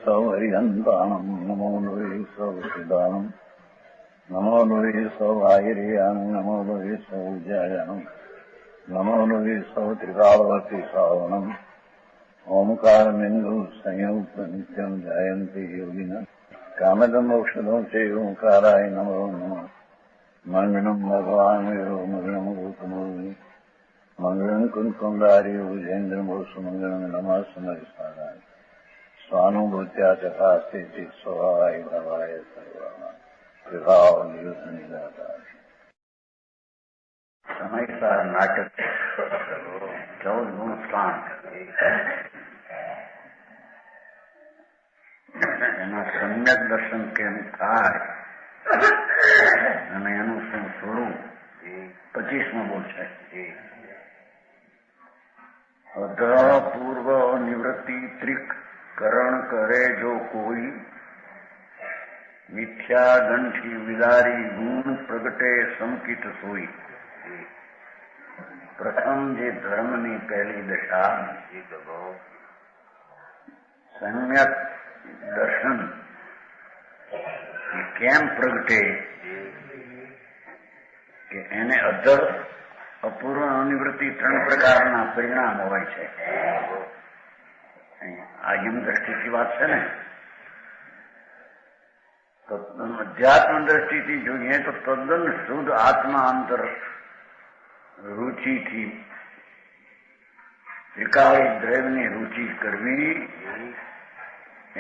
સૌ હરિહંતાણમ નમો લોહી સૌ સિદ્ધાનમ નમો લોહી સૌ આહિર્યાન નમો લોહી સૌ જયાનમ નમો લોહી સૌ ત્રિકાળવતી શ્રાવણમ ઓમકાર બિંદુ સંયુક્ત નિત્યમ જયંતી યોગિના કામદમ ઔષધો છે ઓંકારાય નમો નમઃ મંગળમ ભગવાન વિરો મંગળમ ગૌતમોની મંગળમ કુંકુંડારી ભુજેન્દ્રમોસુ મંગળમ નમઃ સમયસારાય સ્વાનુભૂત્યા ચકાસ્તે સ્વભાવાય ભવાય સર્વા વિભાવ નિદાતા સમયસાર નાટક 14મું સ્થાન એના સમ્યક દર્શન કેમ થાય અને એનું શું સ્વરૂપ 25માં બોલ છે. પૂર્વ નિવૃત્તિ ત્રિક કરણ કરે જો કોઈ મિથ્યા ગંઠી વિદારી ગુણ પ્રગટે સંકિત સોઈ. પ્રથમ જે ધર્મની પહેલી દશા સમ્યક દર્શન કેમ પ્રગટે કે એને અધર અપૂર્વ અનિવૃત્તિ 3 પ્રકારના પરિણામ હોય છે. આ યમ દ્રષ્ટિથી વાત છે ને, તો અધ્યાત્મ દ્રષ્ટિથી જોઈએ તો તદ્દન શુદ્ધ આત્મા અંતર રુચિથી ત્રિકાળી દ્રવ્યની રુચિ કરવી,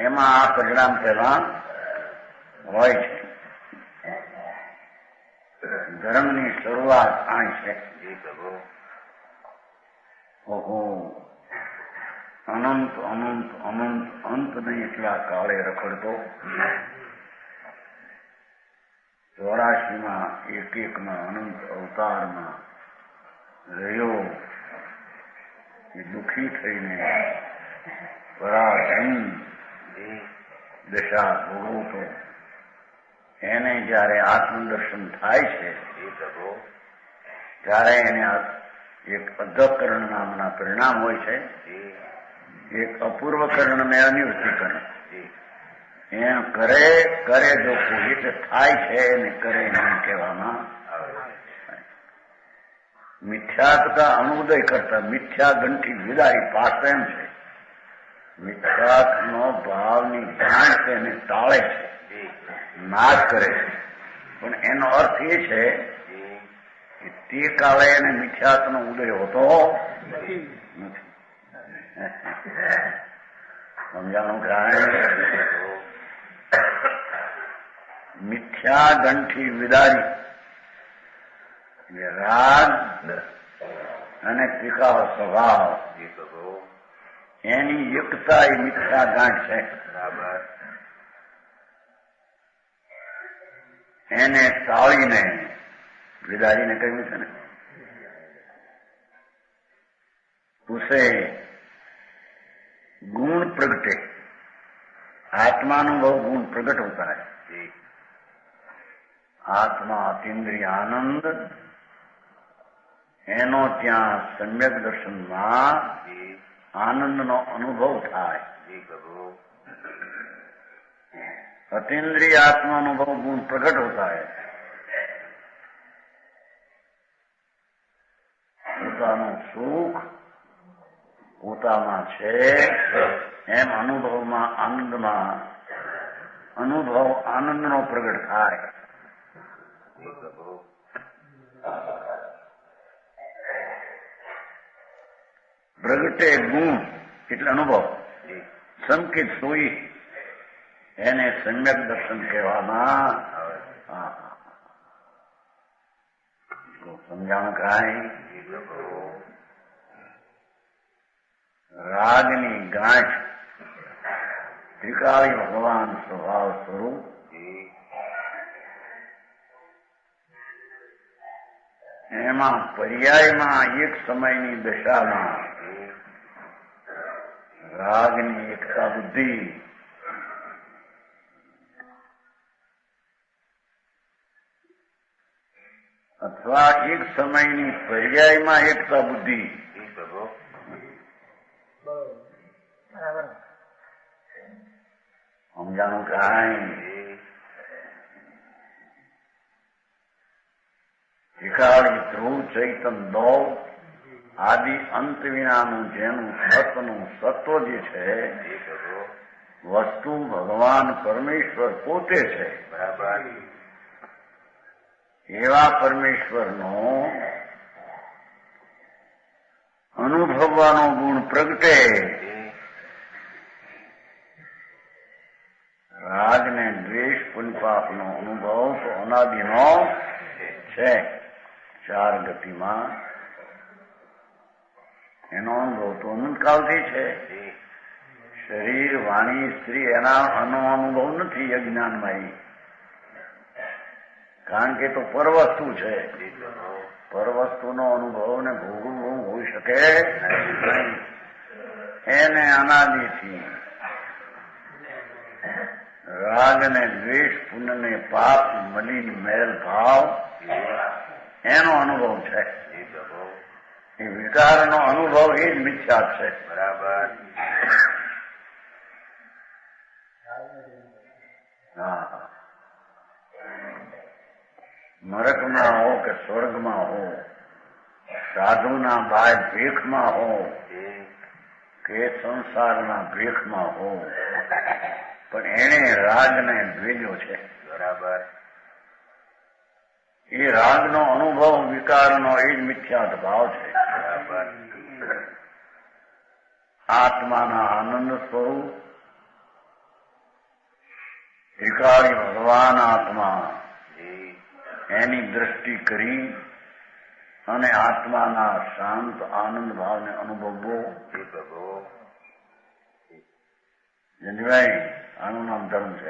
એમાં આ પરિણામ પહેલા હોય છે. ધર્મની શરૂઆત અહીં છે. ઓહો, અનંત અનંત અનંત અંત નહીં એટલા કાળે રખડતો 84માં એક-એકમાં અનંત અવતારમાં રહ્યો એ દુઃખી થઈને પરાધીન દશા ભોગવતો એને જયારે આત્મદર્શન થાય છે ત્યારે એને એક અધકરણ નામના પરિણામ હોય છે, એક અપૂર્વ કરણ ને અનિવૃત્તિકરણ. એમ કરે જો કોઈ એટલે થાય છે એને કરે એમ કહેવામાં મિથ્યા તથા અનુદય કરતા મિથ્યા ગંઠી વિદારી પાસ એમ છે. મિથ્યાત્મનો ભાવની ગાંઠ તેને ટાળે છે, નાશ કરે છે. પણ એનો અર્થ એ છે કે તે કાળે એને મિથ્યાત્મનો ઉદય હોતો નથી. સમજાણું કાંઈ? મિથ્યા ગંઠી વિદારી રાગ અને ત્રિકાળ સ્વભાવ એની યુક્તતા એ મિથ્યા ગાંઠ છે. એને ટાળીને વિદારીને કહ્યું છે ને, ઉસે गुण प्रगटे, आत्मानुभव गुण प्रकट होता है. आत्मा अतीन्द्रिय आनंद एनो ત્યાં સમ્યક દર્શનમાં આનંદનો અનુભવ થાય. अतीन्द्रिय आत्मानुभव गुण प्रकट होता है. પોતાનું સુખ પોતામાં છે એમ અનુભવમાં આનંદમાં અનુભવ આનંદનો પ્રગટ થાય. પ્રગટે ગુણ એટલે અનુભવ, સંકેત સોઈ એને સમ્યક દર્શન કહેવામાં. સમજાણ કાંઈ? રાગની ગાંઠ ત્રિકાળી ભગવાન સ્વભાવ સ્વરૂપ એમાં પર્યાયમાં એક સમયની દશામાં રાગની એકતા બુદ્ધિ અથવા એક સમયની પર્યાયમાં એકતા બુદ્ધિ સમજાણું કાંઈ શિખાડી ધ્રુવ ચૈતન દૌ આદિ અંત વિનાનું જેનું સતનું સત્વ જે છે વસ્તુ ભગવાન પરમેશ્વર પોતે છે. બરાબર. એવા પરમેશ્વરનો અનુભવવાનો ગુણ પ્રગટે. રાગને દ્વેષ પુણ્યપાપનો અનુભવ તો અનાદિનો છે. 4 ગતિમાં એનો અનુભવ તો અનંતકાળથી છે. શરીર વાણી સ્ત્રી એનો અનુભવ નથી અજ્ઞાનમાં, કારણ કે તો પરવસ્તુ છે. પરવસ્તુનો અનુભવ ને ભોગવવું હોઈ શકે નહીં. એને અનાદિથી રાગ ને દ્વેષ પુણ્ય ને પાપ મલિન મેલ ભાવ એનો અનુભવ છે. એ વિકારનો અનુભવ એ જ મિથ્યા છે. બરાબર. હા, નરકમાં હો કે સ્વર્ગમાં હો, સાધુના બાય ભીખમાં હો કે સંસારના ભીખમાં હો, પણ એને રાગને દ્વેજો છે. બરાબર. એ રાગનો અનુભવ વિકારનો એ જ મિથ્યાત ભાવ છે. બરાબર. આત્માના આનંદ સ્વરૂપ વિકારી ભગવાન આત્મા એની દ્રષ્ટિ કરી અને આત્માના શાંત આનંદ ભાવને અનુભવવો. જનભાઈ, આનું નામ ધર્મ છે.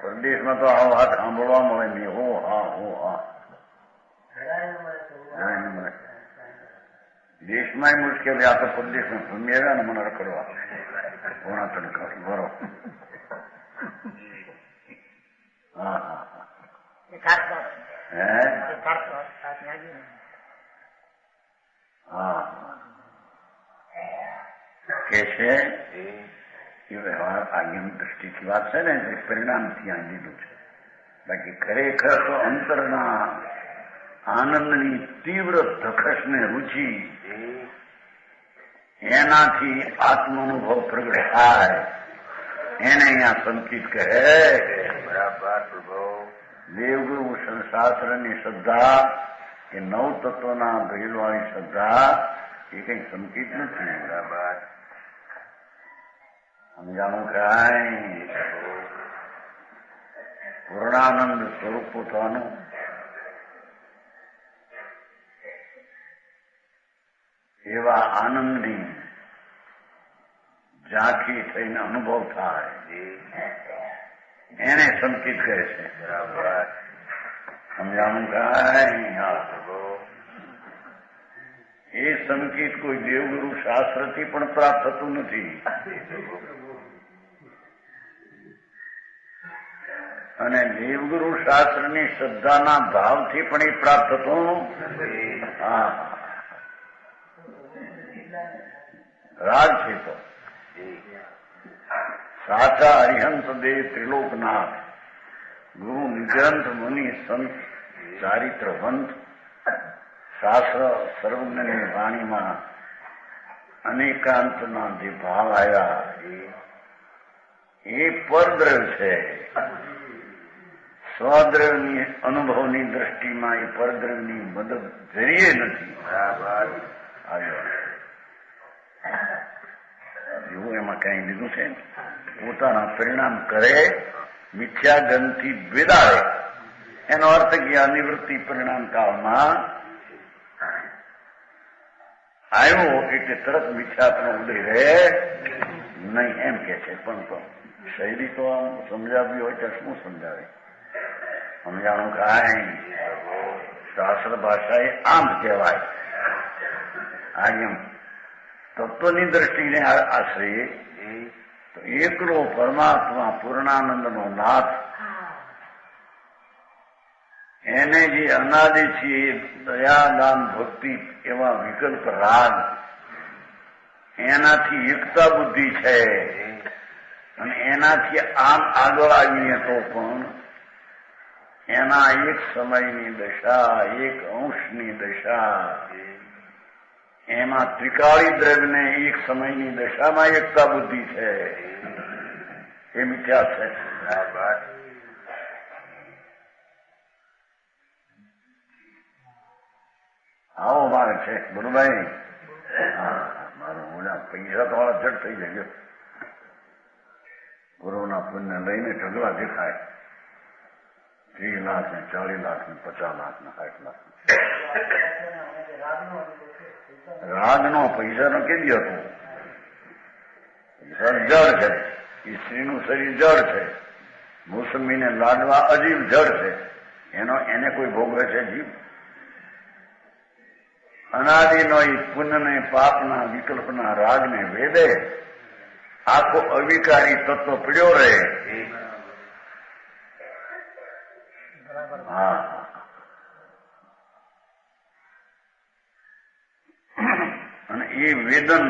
પરદેશમાં તો આ વાત સાંભળવા મળે નહીં. હો હા, હો હા. દેશમાં મુશ્કેલી. આ તો પરદેશમાં ભૂમિ આવ્યા ને મને રખડવા પોણા તડકા બરો. હા હા હા કે છે એ વ્યવહાર આજ્ઞાની દ્રષ્ટિથી વાત છે ને, એ પરિણામથી આ લીધું છે. બાકી ખરેખર તો અંતરના આનંદની તીવ્ર ધખસને રુચિ એનાથી આત્માનુભવ પ્રગટ થાય એને અહીંયા સંકિત કહે. બરાબર. દેવગુરુ શાસ્ત્રની શ્રદ્ધા કે નવ તત્વના ભેદવાળી શ્રદ્ધા એ કઈ સંકિત નથી. બરાબર. સમજાણું કાંઈ? પૂર્ણાનંદ સ્વરૂપ પોતાનું એવા આનંદની ઝાંખી થઈને અનુભવ થાય એને સંકિત કહે છે. બરાબર. સમજાણું કાંઈ? એ સંકિત કોઈ દેવગુરુ શાસ્ત્રથી પણ પ્રાપ્ત થતું નથી અને દેવગુરુ શાસ્ત્રની શ્રદ્ધાના ભાવથી પણ એ પ્રાપ્ત થતું. હા, રાગ છે તો સાચા હરિહંસ દેવ ત્રિલોકનાથ ગુરુ નિગ્રંથ મુનિ સંત ચારિત્રવંત શાસ્ત્ર સર્વજ્ઞની વાણીમાં અનેકાંતના જે ભાવ આવ્યા એ પરદ્રવ્ય છે. સ્વદ્રવ્યની અનુભવની દ્રષ્ટિમાં એ પરદ્રવ્યની મદદ જરીએ નથી. એવું એમાં કઈ લીધું છે. પોતાના પરિણામ કરે, મિથ્યા ગંધથી વેદાવે. એનો અર્થ કે આ નિવૃત્તિ પરિણામ કાળમાં આવ્યો એટલે તરત મિથ્યાત્મનો ઉદય રહે નહીં એમ કે છે. પણ શૈલી તો આમ સમજાવી હોય તો શું સમજાવે? સમજાણું કાંઈ? શાસ્ત્ર ભાષા એ આમ કહેવાય. એમ તત્વની દ્રષ્ટિને આશ્રય તો એકલો પરમાત્મા પૂર્ણાનંદનો નાથ એને જે અનાદિ છે દયા દાન ભક્તિ એવા વિકલ્પ રાગ એનાથી એકતા બુદ્ધિ છે અને એનાથી આમ આગળ આવીએ તો પણ એના એક સમયની દશા, એક અંશની દશા, એમાં ત્રિકાળી દ્રવ્યને એક સમયની દશામાં એકતા બુદ્ધિ છે એ મિથ્યા છે. આવો માર્ગ છે ગુરુભાઈ. મારું ઓલા પૈસા તો જડ થઈ જાય. ગુરુના પુણ્ય લઈને ઢગલા દેખાય. 30 લાખ ને 40 લાખ ને 50 લાખ ને 60 લાખ. રાગનો પૈસાનો કેવી હતો? પૈસા જડ છે. સ્ત્રીનું શરીર જડ છે. મોસંબીને લાડવા અજીબ જડ છે. એને કોઈ ભોગવે છે જીવ? અનાદિનો એ પુણ્યને પાપના વિકલ્પના રાગને વેદે આખો અવિકારી તત્વ પડ્યો રહે. હા, અને એ વેદન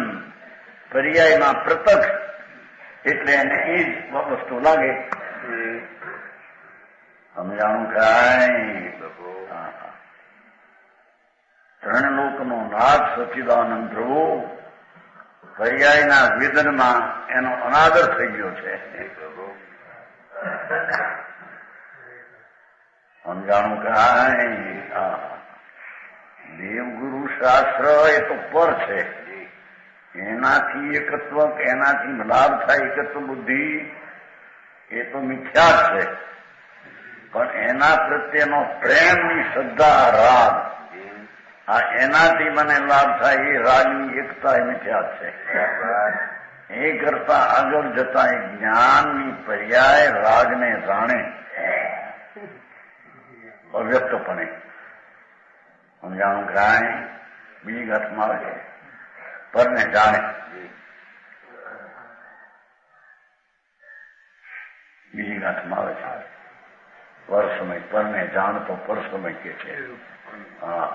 પર્યાયમાં પ્રત્યક્ષ એટલે એને એ જ વસ્તુ લાગે. સમજાણું કાંઈ? ત્રણ લોકનો નાથ સચ્ચિદાનંદ પ્રભુ પર્યાયના વેદનમાં એનો અનાદર થઈ ગયો છે. સમજાણું કાંઈ? દેવગુરુ શાસ્ત્ર એ તો પર છે. એનાથી એકત્વ, એનાથી લાભ થાય એકત્વ બુદ્ધિ એ તો મિથ્યા છે. પણ એના પ્રત્યેનો પ્રેમની શ્રદ્ધા, રાગ, આ એનાથી મને લાભ થાય એ રાગની એકતા એ મિથ્યા છે. એ કરતા આગળ જતા એ જ્ઞાનની પર્યાય રાગને જાણે અવ્યક્તપણે. સમજાણું કાંઈ? બીજી ઘાતમાં આવે છે પરને જાણે. બીજી ગાંઠમાં આવે છે પર સમય. પરને જાણ તો પર સમય કે છે. હા,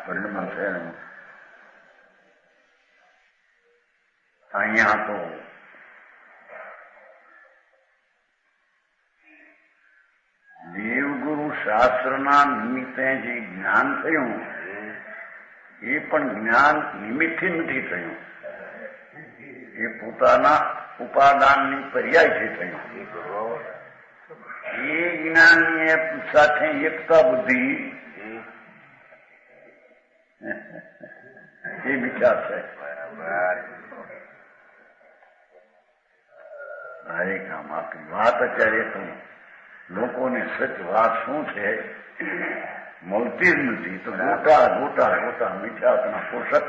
પરિણામ છે. અહીંયા તો દેવગુરુ શાસ્ત્રના નિમિત્તે જે જ્ઞાન થયું એ પણ જ્ઞાન નિમિત્તથી નથી થયું. એ પોતાના ઉપાદાનની પર્યાયથી થયું. એ જ્ઞાનની સાથે એકતા બુદ્ધિ એ વિચાર છે. હરેક આપણી વાત અત્યારે તો લોકોને સચ વાત શું છે મળતી જ નથી. તો ગોટા ગોટા ગોટા મિથ્યાત્વના પોષક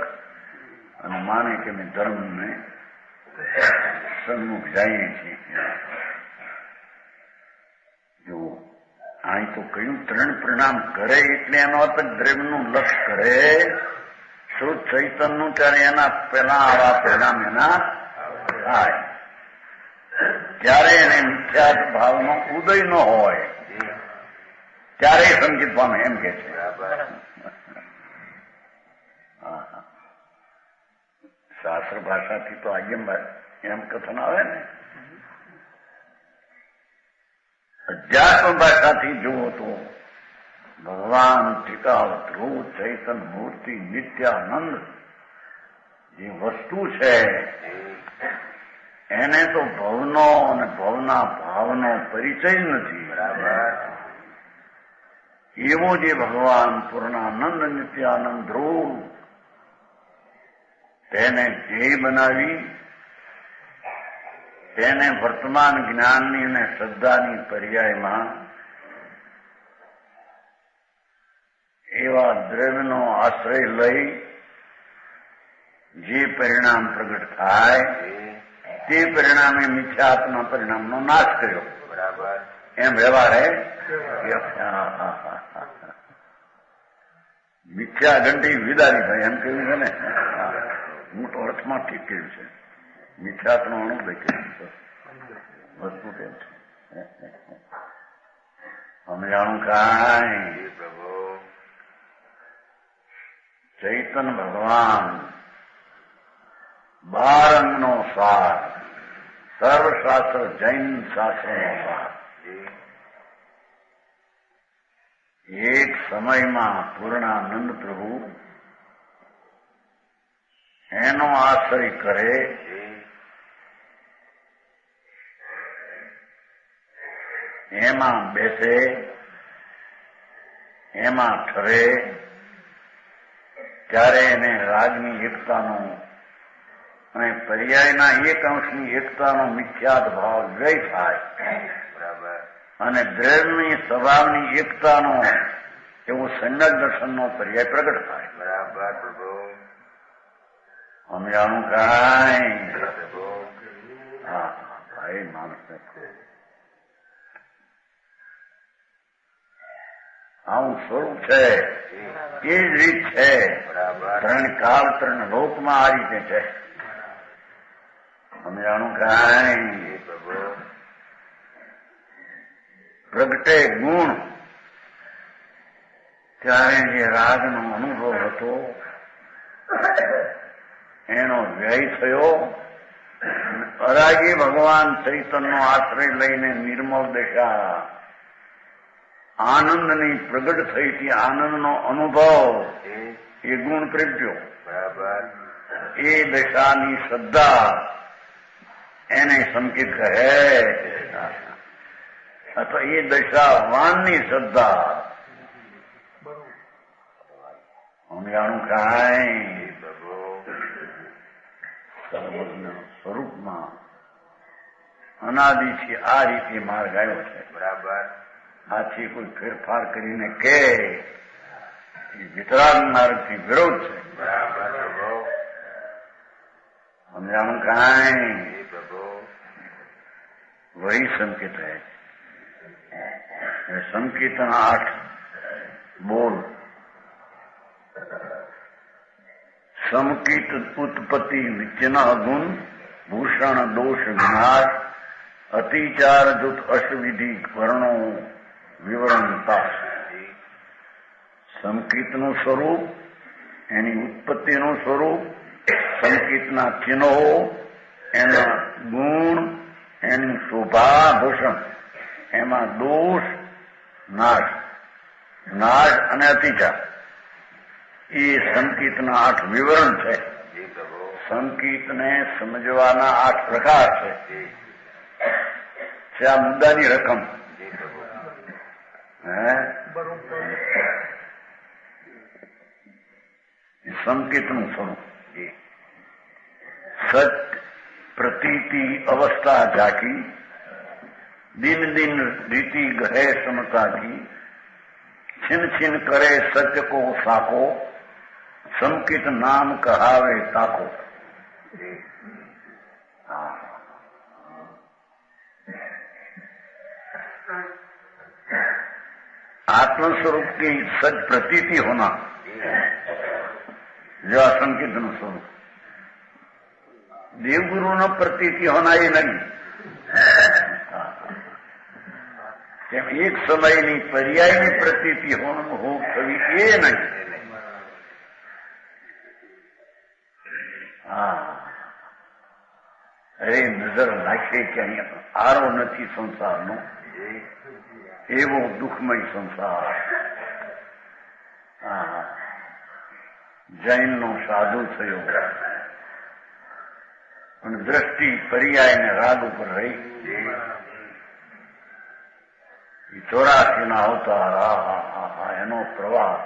અને માને કે અમે ધર્મને સન્મુખ જઈએ છીએ. જો અહીં તો કયું ત્રણ પરિણામ કરે એટલે એનો અર્થ દ્રવ્યનું લક્ષ કરે શુદ્ધ ચૈતનનું, ત્યારે એના પેલા આવા પરિણામ એના થાય. ત્યારે એને મિથ્યાત્વ ભાવનો ઉદય ન હોય ત્યારે સંકેત પામે એમ કે છે. શાસ્ત્ર ભાષાથી તો આજ્ઞમ એમ કથન આવે ને. અધ્યાત્મ ભાષાથી જુઓ તો ભગવાન ટીકા ધ્રુવ ચૈતન મૂર્તિ નિત્યાનંદ જે વસ્તુ છે એને તો ભવનો અને ભવના ભાવનો પરિચય નથી. એવો જે ભગવાન પૂર્ણાનંદ નિત્યાનંદ ધ્રુવ તેને ધ્યેય બનાવી તેને વર્તમાન જ્ઞાનની અને શ્રદ્ધાની પર્યાયમાં એવા દ્રવ્યનો આશ્રય લઈ જે પરિણામ પ્રગટ થાય તે પરિણામે મિથ્યાત્મા પરિણામનો નાશ કર્યો. એમ વ્યવહાર મિથ્યા ઘંટી વિદારી થાય એમ કહ્યું છે ને. મોટો અર્થમાં ઠીક કહ્યું છે. મિથ્યાત્મા અણુદય કહ્યું છે. વસ્તુ કેમ છે સમજાણું કાંઈ? ચૈતન ભગવાન 12 અંગનો સાર, સર્વશાસ્ત્ર જૈન શાસ્ત્રનો સાર. એક સમયમાં પૂર્ણાનંદ પ્રભુ એનો આશ્રય કરે, એમાં બેસે, એમાં ઠરે, ત્યારે એને રાગની એકતાનો અને પર્યાયના એક અંશની એકતાનો મિથ્યાત ભાવ વ્યય થાય. બરાબર. અને દ્રવ્યની સ્વભાવની એકતાનો એવો સમ્યક દર્શનનો પર્યાય પ્રગટ થાય. બરાબર પ્રભુ. સમજાણું કાંઈ? હા ભાઈ, માણસને આવું સ્વરૂપ છે, એ જ રીત છે. ત્રણ કાળ ત્રણ લોકમાં આ રીતે છે. સમજાણું કાંઈ? પ્રગટે ગુણ ત્યારે જે રાગનો અનુભવ હતો એનો વ્યય થયો. અરાગી ભગવાન ચૈતન્યનો આશ્રય લઈને નિર્મળ દશા આનંદની પ્રગટ થઈ હતી. આનંદનો અનુભવ એ ગુણ પ્રગટ્યો. બરાબર. એ દશાની શ્રદ્ધા એને સંકેત કહે, અથવા એ દશાવાનની શ્રદ્ધા. સમજાણું કાંઈ? સ્વરૂપમાં અનાદિથી આ રીતે માર્ગ આવ્યો છે. બરાબર. આથી કોઈ ફેરફાર કરીને કે વિતરાગ માર્ગથી વિરોધ છે. બરાબર. સમજાણું કાંઈ? વહી સંકેત है. संकीर्तन 8 बोल. समकीत उत्पत्ति विचिन गुण भूषण दोष विनाश अतिचार जुत अष्टविधि वर्णो विवरणता. સંકીર્તનું સ્વરૂપ, એની ઉત્પત્તિનું સ્વરૂપ, સંકીર્તના ચિહ્નો, એના ગુણ, એની શોભા ભૂષણ, એમાં દોષ, નાશ અને અતિચાર, એ સંકીર્તના 8 વિવરણ છે. સંકીર્તને સમજવાના 8 પ્રકાર છે. આ મુદ્દાની રકમ. સંકેતનું સ્વરૂપ સત પ્રતીતિ અવસ્થા ઝાકી, દિન દિન રીતિ ગહે સમતા કી, छिन छिन करे सत्य को साको, संकित नाम कहावे ताको. आत्मस्वरूप की सच प्रतीति होना जो असंकित स्वरूप. देवगुरु न प्रतीति होना ये नहीं. एक समयની પર્યાયની પ્રતીતિ હો થવી એ નહીં. અરે નજર નાખે કે અહીંયા આરો નથી સંસારનો, એવો દુઃખમય સંસાર. જૈનનો સાધુ થયો પણ દ્રષ્ટિ પર્યાયને રાગ ઉપર રહી. 84 ના અવતાર, એનો પ્રવાહ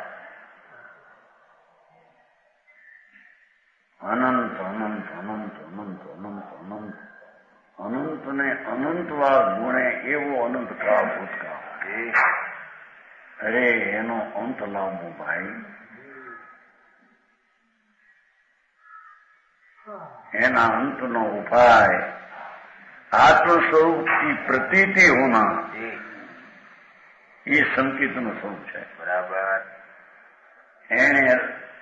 અનંત અનંત અનંત અનંત અનંત અનંત અનંત ને અનંતવાર ગુણે એવો અનંત કાળ ભૂતકાળ. અરે એનો અંત લાવવો ભાઈ. એના અંતનો ઉપાય આત્મ સ્વરૂપ की प्रतीति होना, ये સંકેતનું સ્વરૂપ છે. બરાબર. એને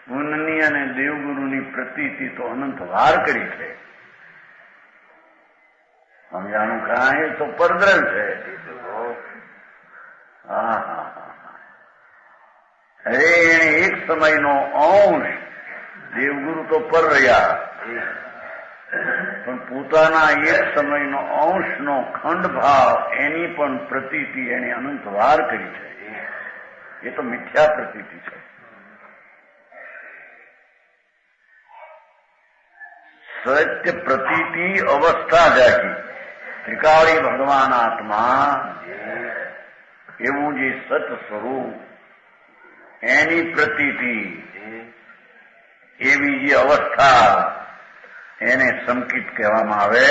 પુનની અને દેવગુરુની પ્રતીતિ તો અનંત વાર કરી છે. સમજાણું કાંઈ? તો પરદ્રવ છે. અરે એને એક સમયનો અંશ, દેવગુરુ તો પર રહ્યા, પણ પોતાના એક સમયનો અંશનો ખંડ ભાવ એની પણ પ્રતીતિ એને અનંતવાર કરી છે. એ તો મિથ્યા પ્રતીતિ છે. સત્ય પ્રતીતિ અવસ્થા જાગી ત્રિકાળી ભગવાન આત્મા એવું જે સત સ્વરૂપ એની પ્રતીતિ એવી જે અવસ્થા એને સંકિત કહેવામાં આવે.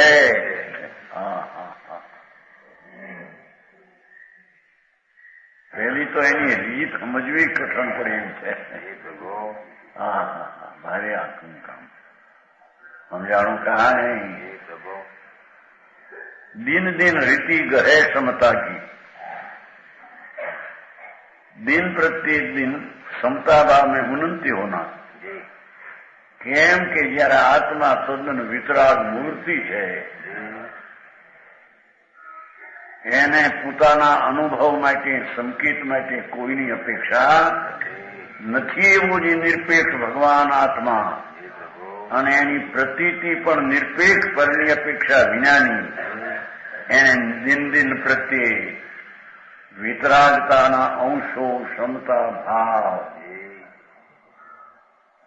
પહેલી તો એની રીત સમજવી કઠણ પડે એમ છે. ભારે આખું કામ સમજાણું કહાં. दिन दिन रीति गहे समता की, दिन प्रत्येक दिन समता भाव में उन्नति होना. કેમ કે જયારે આત્મા તદ્દન વિતરાગ મૂર્તિ છે એને પોતાના અનુભવ માટે સંકેત માટે કોઈની અપેક્ષા નથી. એવું જે નિરપેક્ષ ભગવાન આત્મા અને એની પ્રતીતિ પણ નિરપેક્ષ પરની અપેક્ષા વિનાની એને દિન દિન પ્રત્યે વિતરાગતાના અંશો ક્ષમતા ભાવ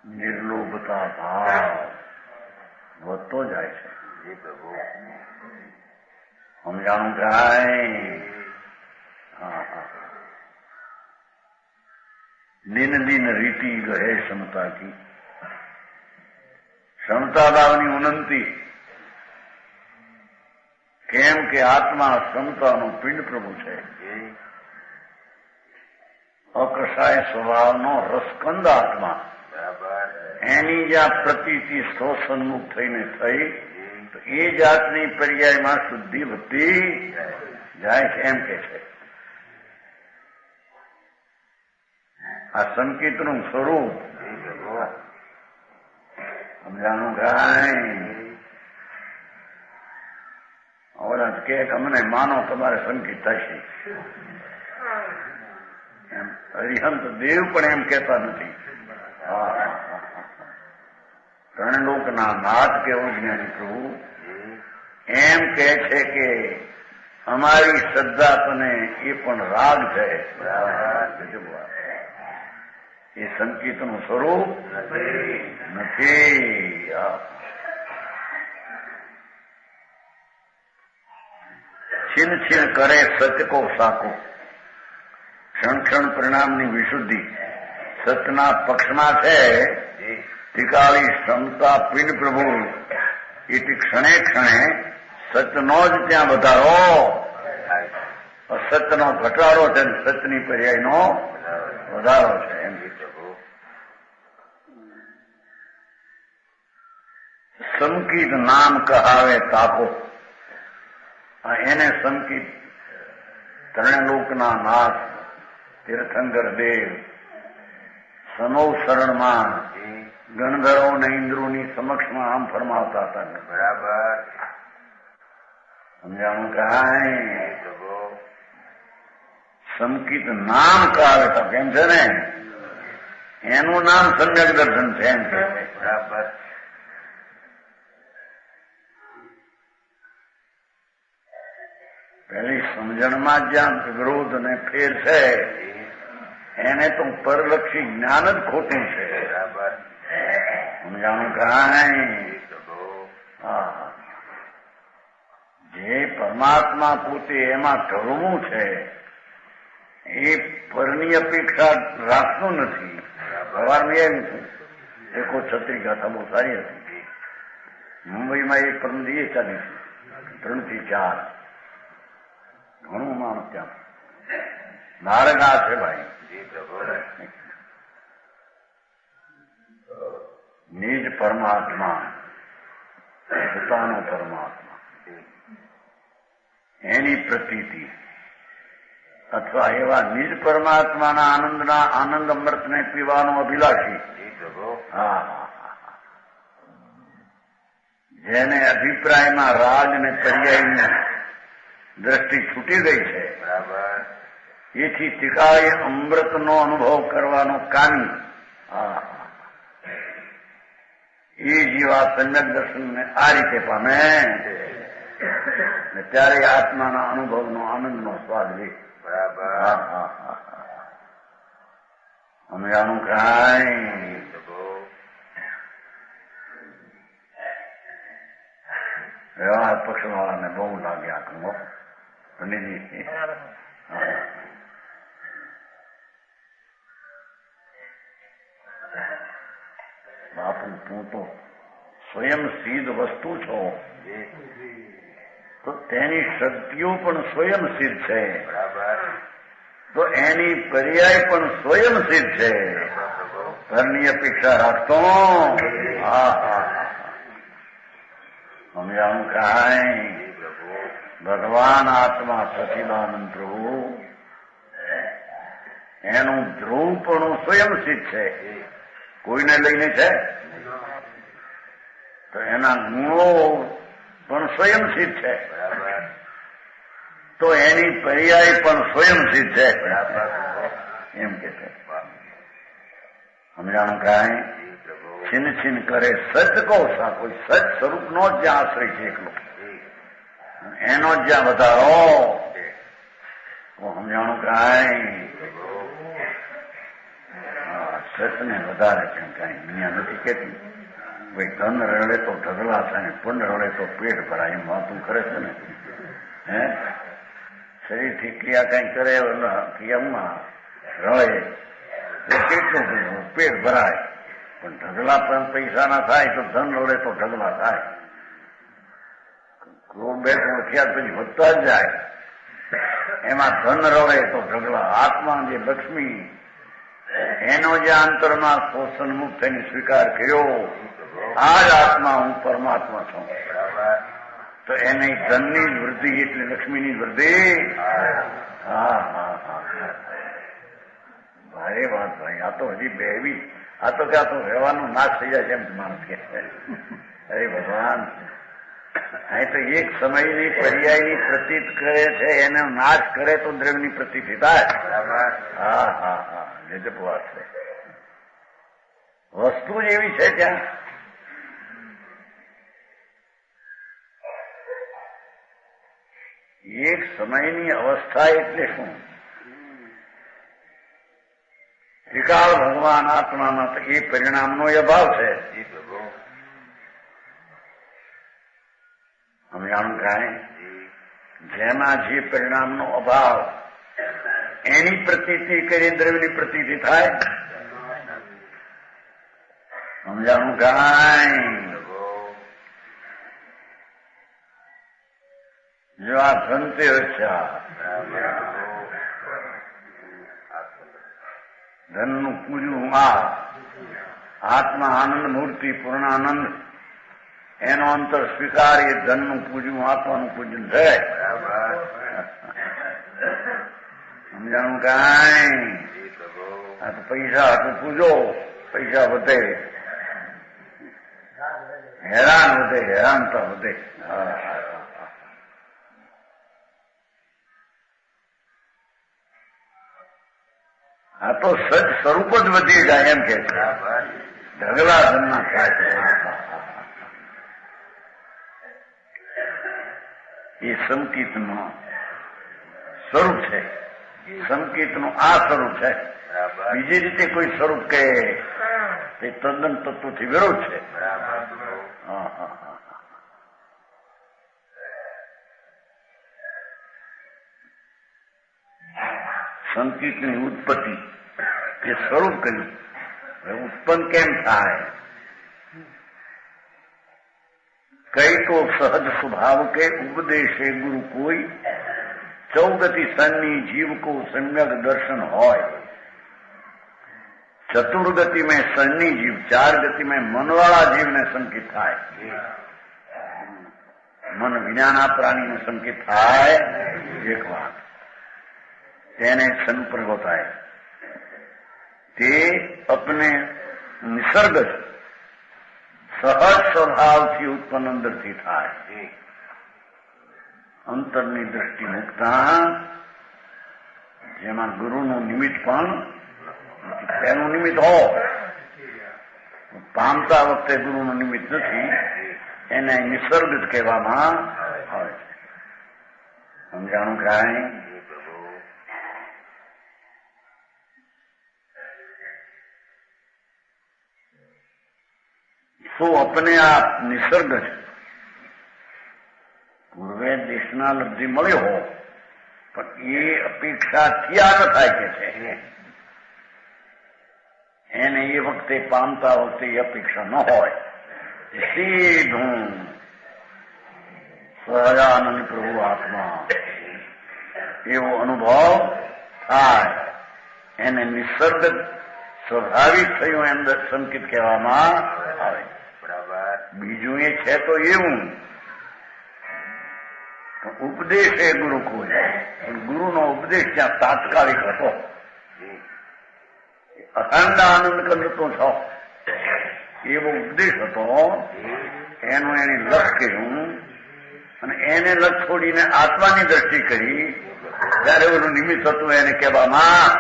નિર્લોભતા ભાવ વધતો જાય છે. સમજાણું કાંઈ. દિન દિન રીતિ ગહે ક્ષમતા કી. ક્ષમતા ભાવની ઉન્નતિ. કેમ કે આત્મા ક્ષમતાનો પિંડ પ્રભુ છે. અકસાય સ્વભાવનો રસકંદ આત્મા એની જ્યાં પ્રતીતિ સ્વસન્મુખ થઈને થઈ તો એ જાતની પર્યાયમાં શુદ્ધિ વધતી જાય છે એમ કે છે. આ સંકેતનું સ્વરૂપ સમજાણું કાંઈ. ઓલા કે અમને માનો તમારે સંકેત થશે એમ. હરિહંત દેવ પણ એમ કહેતા નથી. ત્રણલોકના નાથ કેવો જ્ઞાની પ્રભુ એમ કહે છે કે અમારી શ્રદ્ધા તને એ પણ રાગ છે. એ સંકેતનું સ્વરૂપ નથી. છીન છીન કરે સત્ય કો સાકો. ક્ષણ ક્ષણ પરિણામની વિશુદ્ધિ સતના પક્ષમાં છે. ત્રિકાળી ક્ષમતા પિંડ પ્રભુ એથી ક્ષણે ક્ષણે સતનો જ ત્યાં વધારો, અસતનો ઘટાડો છે, સતની પર્યાયનો વધારો છે. એમ સંકિત નામ કહાવે તાકો. એને સંકિત ત્રણલોકના નાથ તીર્થંકર દેવ સમૌ શરણમાં ગણધરો ને ઇન્દ્રોની સમક્ષમાં આમ ફરમાવતા હતા. બરાબર સમજાણું કાંઈ. સંકિત નામ કહાવે તાકો કેમ છે ને એનું નામ સમ્યક દર્શન છે એમ કે. બરાબર. પેલી સમજણમાં જ્યાં વિરોધ ને ફેર છે એને તો પરલક્ષી જ્ઞાન જ ખોટું છે. બરાબર સમજાણું કાંઈ. જે પરમાત્મા પોતે એમાં ઢળવું છે એ પરની અપેક્ષા રાખતું નથી. સવારની એમ છે એકો છત્રી ગાથા બહુ સારી હતી. મુંબઈમાં એક પરમદી એ ચાલી છે 3 થી 4 ઘણું માણસ ત્યાં નારગા છે ભાઈ. નિજ પરમાત્મા પોતાનો પરમાત્મા એની પ્રતીતિ અથવા એવા નિજ પરમાત્માના આનંદના આનંદ અમૃતને પીવાનો અભિલાષી. જેને અભિપ્રાયમાં રાગ ને પર્યાયની દ્રષ્ટિ છૂટી ગઈ છે. બરાબર. એથી ત્રિકાળી અમૃતનો અનુભવ કરવાનો કામી એ જીવા સમ્યક દર્શનને આ રીતે પામે ત્યારે આત્માના અનુભવનો આનંદનો સ્વાદ લે. બરાબર. અમે આનું કાંઈ વ્યવહાર પક્ષવાળાને બહુ લાગે આ કમો પંડિતજી. બાપુ તું તો સ્વયં સિદ્ધ વસ્તુ છો, તો તેની શક્તિઓ પણ સ્વયં સિદ્ધ છે, તો એની પર્યાય પણ સ્વયં સિદ્ધ છે. ઘરની અપેક્ષા રાખતો સમજાવું કાંઈ ભગવાન આત્મા સચિદાનંદ પ્રભુ એનું ધ્રુવપણું સ્વયં સિદ્ધ છે, કોઈને લઈને છે. તો એના ગુણો પણ સ્વયં સિદ્ધ છે, તો એની પર્યાય પણ સ્વયં સિદ્ધ છે એમ કે છે. સમજાણું કાંઈ છીન છીન કરે સચ કહો સા, કોઈ સચ સ્વરૂપનો જ જ્યાં આશ્રય છે એકલો, એનો જ જ્યાં વધારો તો સમજાણું કાંઈ સચને વધારે છે. કાંઈ દુનિયા નથી કેતી ભાઈ ધન રડે તો ઢગલા થાય, પુંડ રડે તો પેટ ભરાય, એમ વાતું કરે છે ને. હે શરીરથી ક્રિયા કઈ કરે ક્રિયામાં રડે તો કેટલું પેટ ભરાય, પણ ઢગલા પણ પૈસા ના થાય તો ધન રડે તો ઢગલા થાય. ક્રોધ બે થયા પછી વધતા જ જાય, એમાં ધન રડે તો ઢગલા. આત્મા જે લક્ષ્મી એનો જે આંતરમાં પોષણ મુક્ત થઈને સ્વીકાર કર્યો, આ જ આત્મા હું પરમાત્મા છું, તો એને ધનની જ વૃદ્ધિ એટલે લક્ષ્મીની જ વૃદ્ધિ. ભારે વાત ભાઈ, આ તો હજી બેવી, આ તો ક્યાં તો રહેવાનું નાશ થઈ જાય એમ માણસ કે. અરે ભગવાન, અહીં તો એક સમયની પર્યાયની પ્રતીત કરે છે, એનો નાશ કરે તો દ્રવ્યની પ્રતીતિ થાય. ગજબ વાત છે. વસ્તુ જ એવી છે ત્યાં. એક સમયની અવસ્થા એટલે શું? ત્રિકાળ ભગવાન આત્મામાં તો એ પરિણામનો અભાવ છે. સમજાણું કાંઈ? જેમાં જે પરિણામનો અભાવ એની પ્રતીતિ કરી દ્રવ્યની પ્રતીતિ થાય. સમજાણું કાંઈ? જો આ ધનતેરસ છે, ધનનું પૂજવું, આ આત્મા આનંદ મૂર્તિ પૂર્ણાનંદ એનો અંતર સ્વીકાર, એ ધનનું પૂજવું આત્માનું પૂજન છે. સમજાણું કાંઈ? આ તો પૈસા હતું પૂજો, પૈસા વધે, હેરાન વધે, હેરાનતા વધે. આ તો સજ સ્વરૂપ જ વધી જાય એમ કે છે. ઢગલા ધનના થાય. એ સંકિતનું સ્વરૂપ છે, સંકિતનું આ સ્વરૂપ છે. બીજી રીતે કોઈ સ્વરૂપ કે તે તદ્દન તત્વથી વિરોધ છે. સંકિતની ઉત્પત્તિ એ સ્વરૂપ કર્યું, ઉત્પન્ન કેમ થાય? કઈ તો સહજ સ્વભાવ કે ઉપદેશે ગુરુ કોઈ, ચૌગતિ સન્ની જીવ કો સમ્યક દર્શન હોય. ચતુર્ગતિ में સન્ની જીવ, ચાર ગતિ में મનવાળા જીવને સંકિત થાય. મન વિનાના પ્રાણીને સંકિત થાય. એક વાત તેને સંપર્ક होता है, તે अपने નિસર્ગ સહજ સ્વભાવથી ઉત્પન્ન અંદરથી થાય. અંતરની દ્રષ્ટિ મુકતા જેમાં ગુરુનું નિમિત્ત પણ તેનું નિમિત્ત હો, પામતા વખતે ગુરુનું નિમિત્ત નથી, એને નિસર્ગ જ કહેવામાં આવે છે. સમજાણું કાંઈ? તો અપને આપ નિસર્ગ છે. પૂર્વે દેશના લબ્ધિ મળ્યો હો, પણ એ અપેક્ષા ત્યાગ થાય કે છે એને એ વખતે પામતા વખતે એ અપેક્ષા ન હોય. સીધું સહજાનંદ પ્રભુ આત્મા એવો અનુભવ થાય, એને નિસર્ગ સ્વાભાવિક થયું એમ સંકેત કહેવામાં આવે. બરાબર. બીજું એ છે તો એવું ઉપદેશ એ ગુરુ કોઈ, પણ ગુરુનો ઉપદેશ ત્યાં તાત્કાલિક હતો. અખંડ આનંદ કરતો છો એવો ઉપદેશ હતો, એનું એને લક્ષ કહ્યું, અને એને લક્ષ છોડીને આત્માની દ્રષ્ટિ કરી ત્યારે એનું નિમિત્ત હતું એને કહેવામાં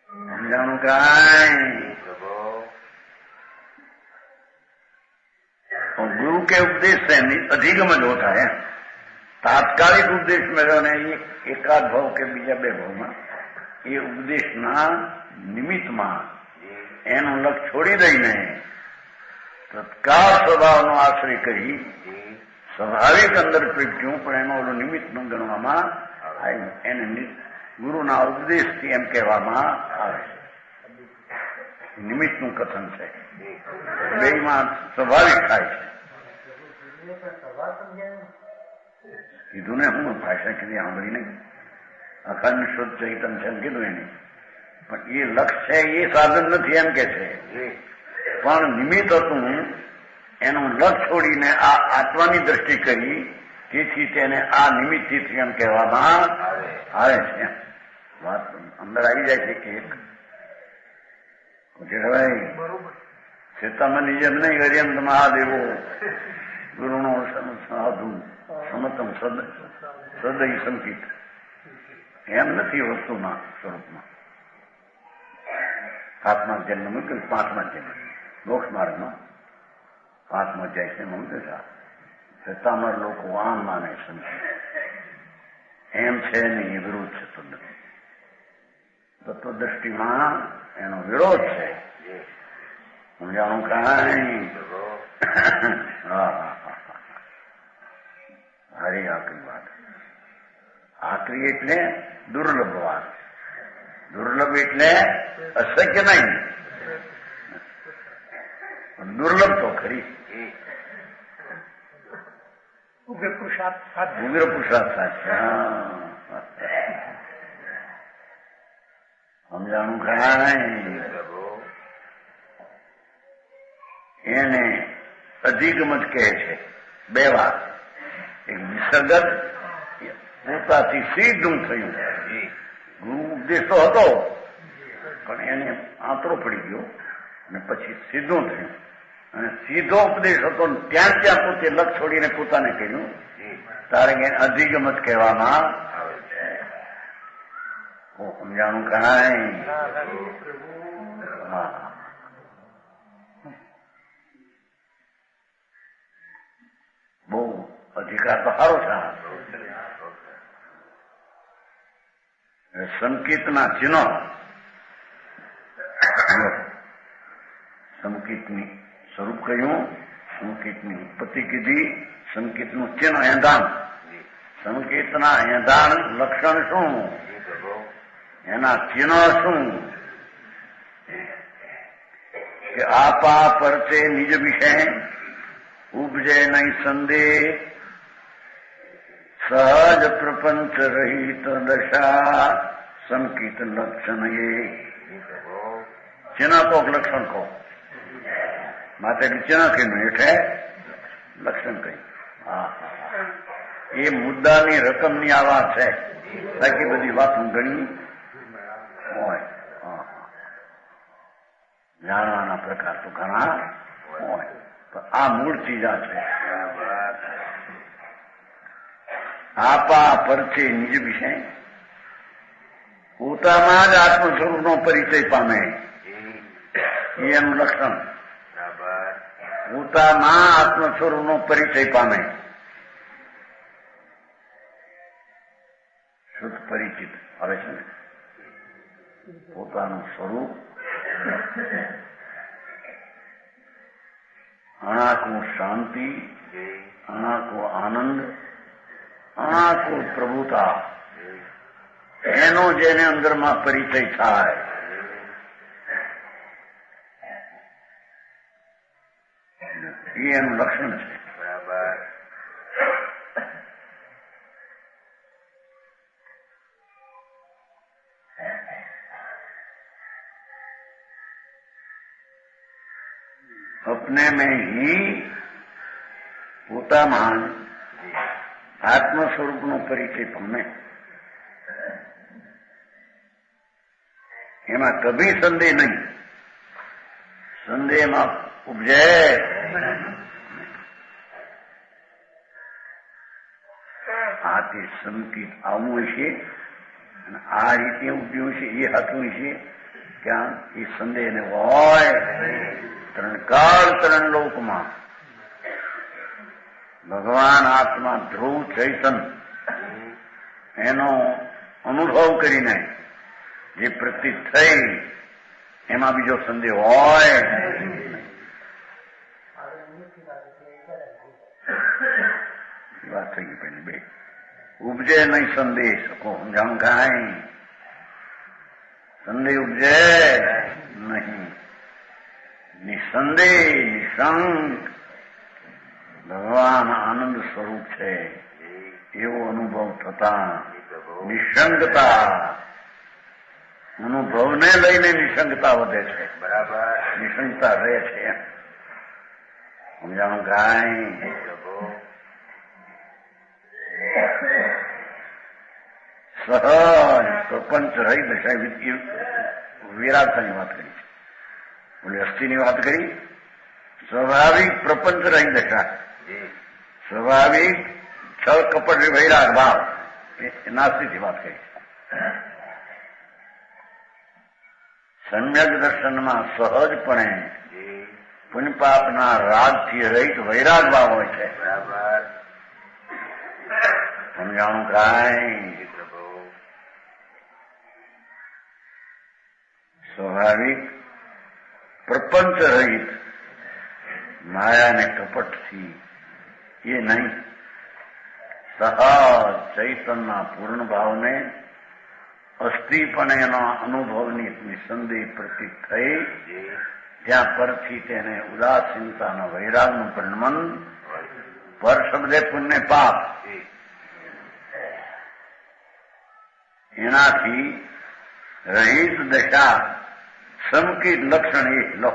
સમજાણું કાંઈ? गुरु के उपदेश से अधिगम जो होता है, तात्कालिक उपदेश में रहने एकाद भाव के बीजा बे भाव में ये उपदेश ना निमित्त में एनु लक्ष्य छोड़ी दईने तत्काल स्वभाव नो आश्रय करी स्वाभाविक अंदर प्रगट्યું, પણ એનો ઓલો નિમિત્ત ન ગણવામાં આવે. એને ગુરુના ઉપદેશથી એમ કહેવામાં આવે છે. નિમિત્તનું કથન છે, બેમાં સ્વાભાવિક થાય છે. કીધું ને હું ભાષા કીધી સાંભળી નહીં, અખંડ શુદ્ધ ચૈતન છે એમ કીધું એને, પણ એ લક્ષ છે એ સાધન નથી એમ કે છે, પણ નિમિત્ત હતું. એનું લક્ષ છોડીને આ આત્માની દ્રષ્ટિ કરી, તેથી તેને આ નિમિત્તથી એમ કહેવામાં આવે છે. વાત અંદર આવી જાય છે કે ભાઈ સીતામાની જેમ નહીં હરિયંત મહાદેવો ગુરુનો સાધુ સમતમ સદય સંકિત એમ નથી વસ્તુના સ્વરૂપમાં. સાતમા જન્મ મૂક્યું, પાંચમા જન્મ મોક્ષ માર્ગમાં પાંચમો જાય છે મૂક્યું. સીતામર લોકો આમ માને સંકિત એમ છે નહીં, એ વિરોધ છે. તત્વદ્રષ્ટિમાં એનો વિરોધ છે. સમજાણું કાંઈ? હરી આકરી વાત. આકરી એટલે દુર્લભ વાત. દુર્લભ એટલે અશક્ય નહીં, દુર્લભ તો ખરી. ઉગ્ર પુરુષાર્થ સાચે. સમજાણું કાંઈ? એને અધિગમ જ કહે છે. બે વાત, એક નિસર્ગત પોતાથી સીધું થયું. ગુરુ ઉપદેશ તો હતો, પણ એને આંતરો પડી ગયો અને પછી સીધું થયું. અને સીધો ઉપદેશ હતો ત્યાં ત્યાં પોતે લક્ષ છોડીને પોતાને કહ્યું, તારે અધિગમ જ કહેવામાં આવે છે. સમજાણું કાંઈ? હા, બહુ અધિકાર તો સારો છે. સંકેતના ચિહ્નો, સંકેતની સ્વરૂપ કહ્યું, સંકેતની ઉત્પત્તિ કીધી, સંકેતનું ચિહ્ન એંધાણ. સંકેતના એંધાણ લક્ષણ શું, એના ચિહ્ન શું? કે આપા પરચે નિજ વિષય ઉપજે નહીં સંદેહ, સહજ પ્રપંચ રહિત દશા સંકિત લક્ષણ. એ ચિહ્ન તો લક્ષણ કહો, માટે ચિહ્ન કહ્યું એટલે લક્ષણ કહ્યું. હા, એ મુદ્દાની રકમની આ વાત છે. બાકી બધી વાત ઘણી હોય, જાણવાના પ્રકાર તો ઘણા હોય, પણ આ મૂળ ચીજ આ છે. આપા પરચે નિજ વિષય પોતામાં જ આત્મ સ્વરૂપનો પરિચય પામે એ એનું લક્ષણ. પોતામાં આત્મ સ્વરૂપનો પરિચય પામે, શુદ્ધ પરિચિત આવે છે ને પોતાનું સ્વરૂપ. અણાકો શાંતિ, અણાકો આનંદ, અણાકો પ્રભુતા, એનો જેને અંદરમાં પરિચય થાય એ એનું લક્ષણ છે. બરાબર. अपने में ही પોતામાં આત્મ સ્વરૂપનો પરિચય પામે, એમાં કભી સંદેહ નહીં. સંદેહમાં ઉપજે આ તે સંકિત આવું હશે અને આ રીતે ઉપજ્યું છે એ હતું છે ક્યાં એ સંદેહ ને હોય. ત્રણ કાળ ત્રણ લોકમાં ભગવાન આત્મા ધ્રુવ ચૈતન એનો અનુભવ કરીને જે પ્રતીત થઈ એમાં બીજો સંદેહ હોય. વાત થઈ ગઈ પેલી બે. ઉપજે નહીં સંદેહ શકો સમજાણું કાંઈ સંદેહ ઉપજે નહીં. નિસંદેહ નિશંક ભગવાન આનંદ સ્વરૂપ છે એવો અનુભવ થતા નિશંકતા, અનુભવને લઈને નિશંકતા વધે છે. બરાબર. નિશંકતા રહે છે સમજાણું કાંઈ. સહજ પ્રપંચ રહી દશા વિરાગતાની વાત કરી છે. બોલે અસ્થિની વાત કરી. સ્વાભાવિક પ્રપંચ રહી દશા, સ્વાભાવિક છળ કપટ વૈરાગ ભાવ નાસ્તિકની વાત કરી. સમ્યક દર્શનમાં સહજપણે પુણ્ય પાપના રાગથી રહિત વૈરાગ ભાવ હોય છે. સમજાણું કાંઈ. સ્વાભાવિક પ્રપંચ રહિત માયા ને કપટથી એ નહીં. સહજ ચૈતનના પૂર્ણ ભાવને અસ્થિપણે એનો અનુભવની નિસંદેહ પ્રતીત થઈ ત્યાં પરથી તેને ઉદાસીનતાના વૈરાગનું પરિણમન પર શબ્દે પુણ્ય પાપ એનાથી રહિત દશા સંકિત લક્ષણ એ લો.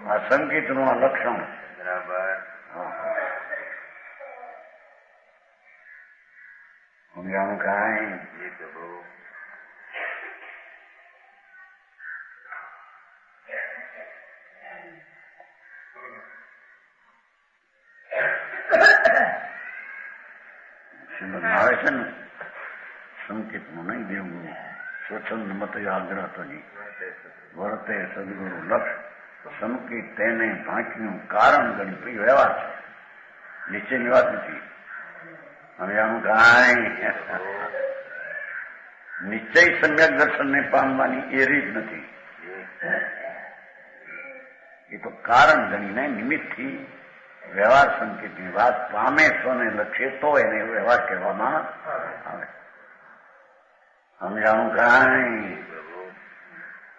આ સંકિતનું આ લક્ષણ. બરાબર. સમજાણું કાંઈ. આવે છે ને સંકેતનું નહીં દેવું સ્વચ્છંદ મત આગ્રહ તો નહીં વર્તે સદગુરુ લક્ષ સંકેત તેને ભાંક્યું કારણ ગણી પ્રિય વ્યવહાર છે. નીચેની વાત નથી. સમજાણું કાંઈ. નિશ્ચય સમ્યક દર્શનને પામવાની એ રીત નથી. એ તો કારણ ગણીને નિમિત્તથી વ્યવહાર સંકેતની વાત પામે સ્વને લક્ષ્ય તો એને વ્યવહાર કહેવામાં આવે. સમજાણું કાંઈ.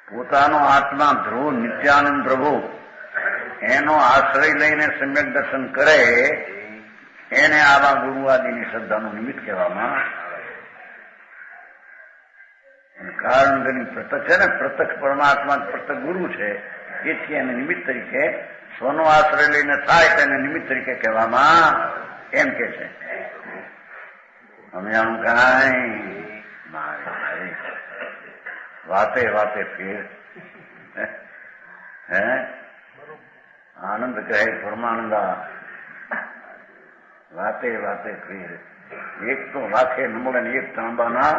પોતાનો આત્મા ધ્રુવ નિત્યાનંદ પ્રભુ એનો આશ્રય લઈને સમ્યક દર્શન કરે એને આવા ગુરુ આદિની શ્રદ્ધાનું નિમિત્ત કહેવામાં આવે. કારણ ગણી પ્રત્યક્ષ છે ને, પ્રત્યક્ષ પરમાત્મા પ્રત્યક્ષ ગુરુ છે એથી એને નિમિત્ત તરીકે સ્વનો આશ્રય લઈને થાય તેને નિમિત્ત તરીકે કહેવામાં એમ કે છે. સમજાણું કાંઈ. વાતે વાતે ફેર હે આનંદ કહે પરમાનંદા વાતે વાતે ફેર. એક તો રાખે નમળે એક તાંબાના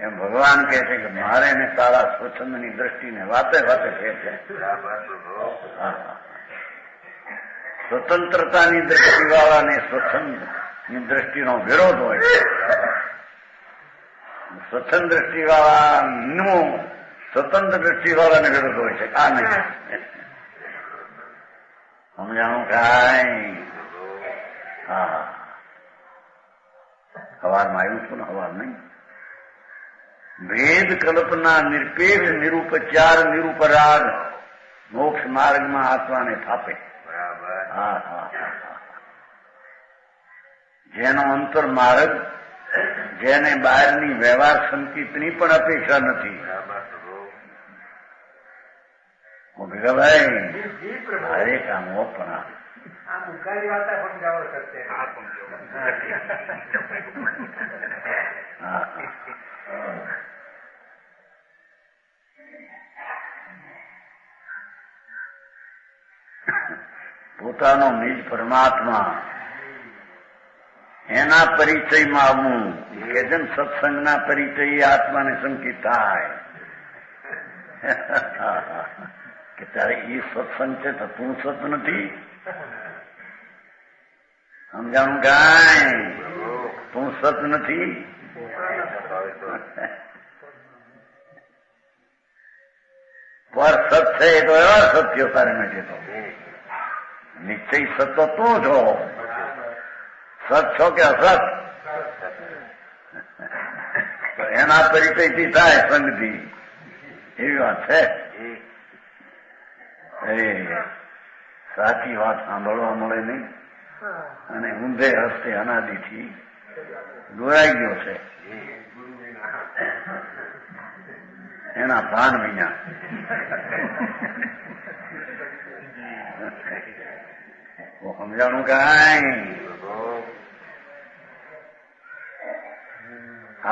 એમ ભગવાન કહે છે કે મારે ને તારા સ્વચ્છંદની દ્રષ્ટિને વાતે વાતે ફેર છે. સ્વતંત્રતાની દ્રષ્ટિવાળાને સ્વચ્છંદની દ્રષ્ટિનો વિરોધ હોય છે. સ્વચ્છંદ દ્રષ્ટિવાળાનું સ્વતંત્ર દ્રષ્ટિવાળાને વિરોધ હોય છે. આ નહીં સમજાણું કાંઈ? હા, હવારમાં આવ્યું છું ને? હવાર નહીં. ભેદ કલ્પના નિરપેક્ષ નિરૂપચાર નિરૂપરાગ મોક્ષ માર્ગમાં આત્માને થાપે. હા હા હા. જેનો અંતર માર્ગ, જેને બહારની વ્યવહાર સંકેતની પણ અપેક્ષા નથી. ભાઈ મારે કામ પણ પોતાનો નિજ પરમાત્મા એના પરિચયમાં આવવું કે જેમ સત્સંગના પરિચય આત્માને સંકિત થાય કે તારે એ સત્સંગ છે તો તું સત નથી. સમજાણું કાંઈ? તું સત નથી. પર સત છે એ તો એવા સત્યો તારે નથી. તો નિશ્ચય સત તો તું છો. સત છો કે અસત? તો એના પરિચયથી થાય સંગથી. એવી વાત છે. સાચી વાત સાંભળવા મળે નહીં અને ઊંધે હસ્તે અનાદિથી દોરાઈ ગયો છે. એના ભાન વિના સમજાણું કાંઈ?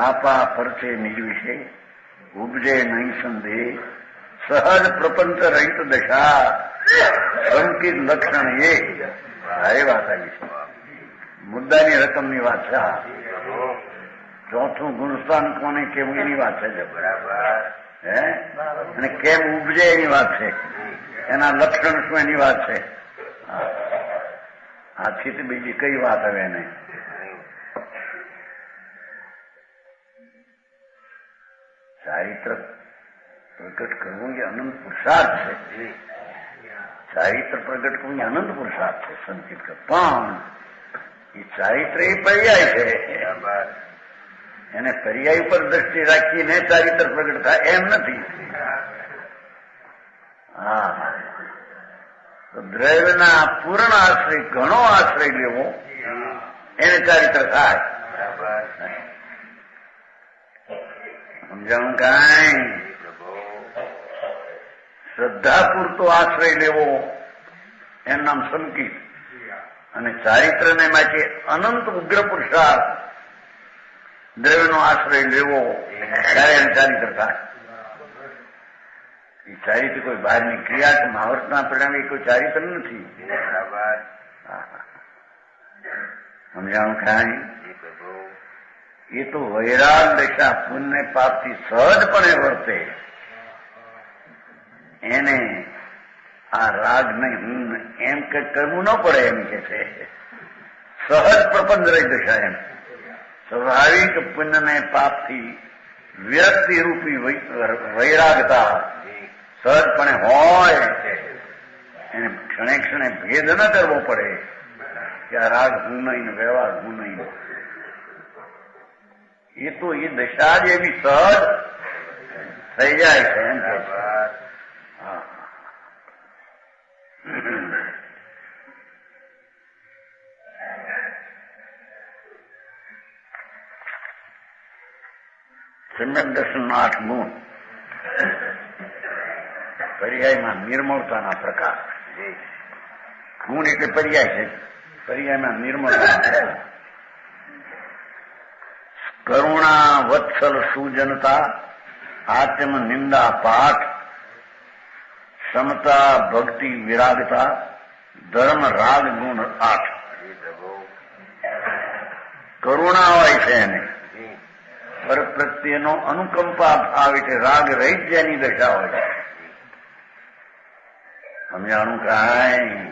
આપા ફરશે નિજ વિશે ઉપજે નહીં સંદેહ સહજ પ્રપંચ રહિત દશા સંકિત લક્ષણ એ. સારી વાત આવી છે. મુદ્દાની રકમની વાત છે. ચોથું ગુણસ્થાન કોને કેવું એની વાત છે. હે અને કેમ ઉપજે એની વાત છે. એના લક્ષણ શું એની વાત છે. આથી તો બીજી કઈ વાત હવે નહીં. ચારિત્ર પ્રગટ કરવું એ અનંત પુરુષાર્થ છે. ચારિત્ર પ્રગટ કરવું એ અનંત પુરુષાર્થ છે. સંકિત પણ એ ચારિત્ર એ પર્યાય છે. એને પર્યાય ઉપર દ્રષ્ટિ રાખીને ચારિત્ર પ્રગટ થાય એમ નથી. હા, તો દ્રવ્યના પૂર્ણ આશ્રય ઘણો આશ્રય લેવો એને ચારિત્ર થાય. સમજાણું કાંઈ? શ્રદ્ધા પૂરતો આશ્રય લેવો એનું નામ સંકિત. અને ચારિત્રને માટે અનંત ઉગ્ર પુરુષાર્થ દ્રવ્યનો આશ્રય લેવો ત્યારે એને ચારિત્ર થાય. એ ચારિત્ર કોઈ બહારની ક્રિયા કે મહાવર્તના પરિણામે કોઈ ચારિત્ર નથી. સમજાણું કાંઈ? એ તો વૈરાગ દશા પુણ્ય પાપથી સહજપણે વર્તે એને આ રાગ નહીં હું એમ કે કરવું ન પડે એમ કે છે. સહજ પ્રપંચ રહી દશા એમ સ્વાભાવિક પુણ્ય ને પાપથી વિરક્તિ રૂપી વૈરાગતા સહજપણે હોય એને ક્ષણે ક્ષણે ભેદ ન કરવો પડે કે આ રાગ હું નહીં, વ્યવહાર હું નહીં. એ તો એ દશા જ એવી સહજ થઈ જાય છે એમ કે છે. હા, સમ્યક દર્શન 8 ગુણ. પર્યાયમાં નિર્મળતાના પ્રકાર. ગુણ એટલે પર્યાય છે. પર્યાયમાં નિર્મળતાના પ્રકાર. કરુણા વત્સલ સુજનતા આત્મ નિંદા પાઠ સમતા ભક્તિ વિરાગતા ધર્મ રાગ ગુણ 8. કરુણા હોય છે એને પર પ્રત્યેનો અનુકંપા ભાવ એટલે રાગ રહિત જેની દશા હોય છે. સમજાણું કાંઈ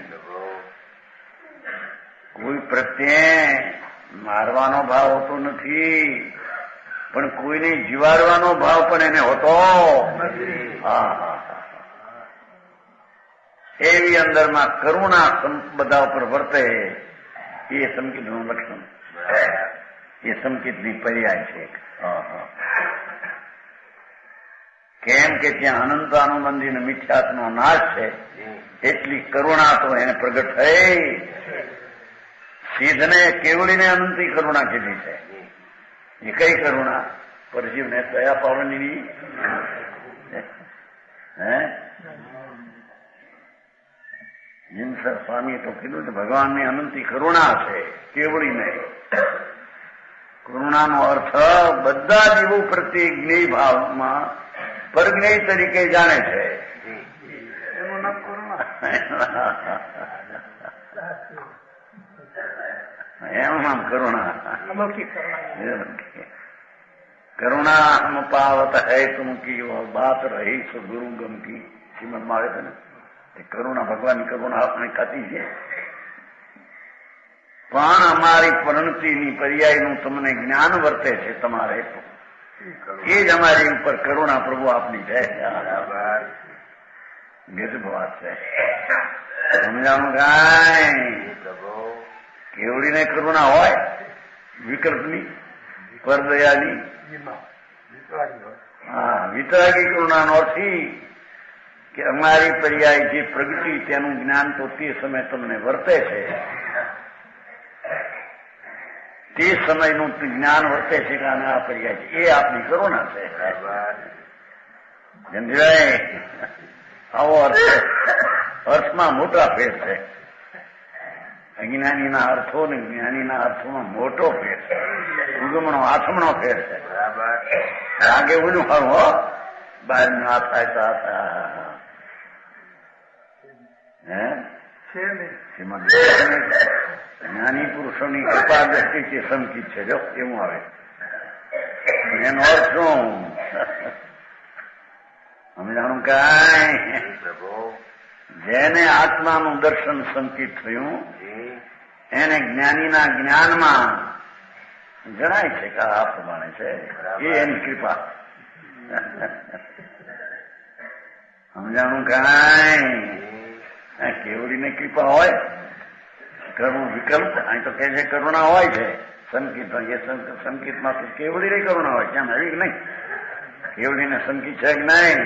કોઈ પ્રત્યે મારવાનો ભાવ હોતો નથી, પણ કોઈને જીવાડવાનો ભાવ પણ એને હોતો. એવી અંદરમાં કરુણા બધા ઉપર વર્તે એ સંકિતનું લક્ષણ, એ સંકિતની પર્યાય છે. કેમ કે ત્યાં અનંત અનુબંધીને મિથ્યાત્વનો નાશ છે, એટલી કરુણા તો એને પ્રગટ થઈ. સિદ્ધને કેવળીને અનંતી કરુણા કીધી છે. એ કઈ કરુણા? પરજીવને દયા પાવનની. જીનસર સ્વામીએ તો કીધું કે ભગવાનની અનંતી કરુણા છે, કેવળી નહીં. કરુણાનો અર્થ બધા જીવો પ્રત્યે જ્ઞેય ભાવમાં પરજ્ઞેય તરીકે જાણે છે. એનું નામ કરુણા. એનું નામ કરુણા. કરુણા હમ પાવત હૈ તુમ કી બાત રહી સદગુરુ ગમ કી શ્રીમદમાં આવે છે ને. કરુણા ભગવાનની કરુણા આપણે ખાતી છે, પણ અમારી પરિણતિની પર્યાયનું તમને જ્ઞાન વર્તે છે તમારે, એ જ અમારી ઉપર કરુણા પ્રભુ આપની છે. ગજબ વાત છે. સમજાણું કાંઈ? કેવડીને કરુણા હોય વિકલ્પની, પરદયાની. હા, વિતરાગી કરુણાનો અર્થ કે અમારી પર્યાય જે પ્રગતિ તેનું જ્ઞાન તો તે સમય તમને વર્તે છે, તે સમયનું જ્ઞાન વર્તે છે કે આ પર્યાય છે, એ આપની કરુણા છે. સમજાય? આવો અર્થમાં મોટા ફેર છે. અજ્ઞાનીના અર્થો ને જ્ઞાનીના અર્થોમાં મોટો ફેર છે. ઉગમણો આથમણો ફેર છે. આગે ઓલું ખરું હો, બહાર ના થાય તો જ્ઞાની પુરુષોની કૃપા દ્રષ્ટિથી સંકિત છે. જો એવું આવે એનો અર્થ શું? સમજાણું કાંઈ? જેને આત્માનું દર્શન સંકિત થયું એને જ્ઞાનીના જ્ઞાનમાં જણાય છે કે આ પ્રમાણે છે, એ એની કૃપા. સમજાણું કાંઈ? કેવડીને કૃપા હોય, કરુણ વિકલ્પ. અહીં તો કે છે કરુણા હોય છે સંકિત, એ સંકિતમાં તો કેવડીને કરુણા હોય. કેમ આવી કે નહીં? કેવડીને સંકિત છે કે નહીં?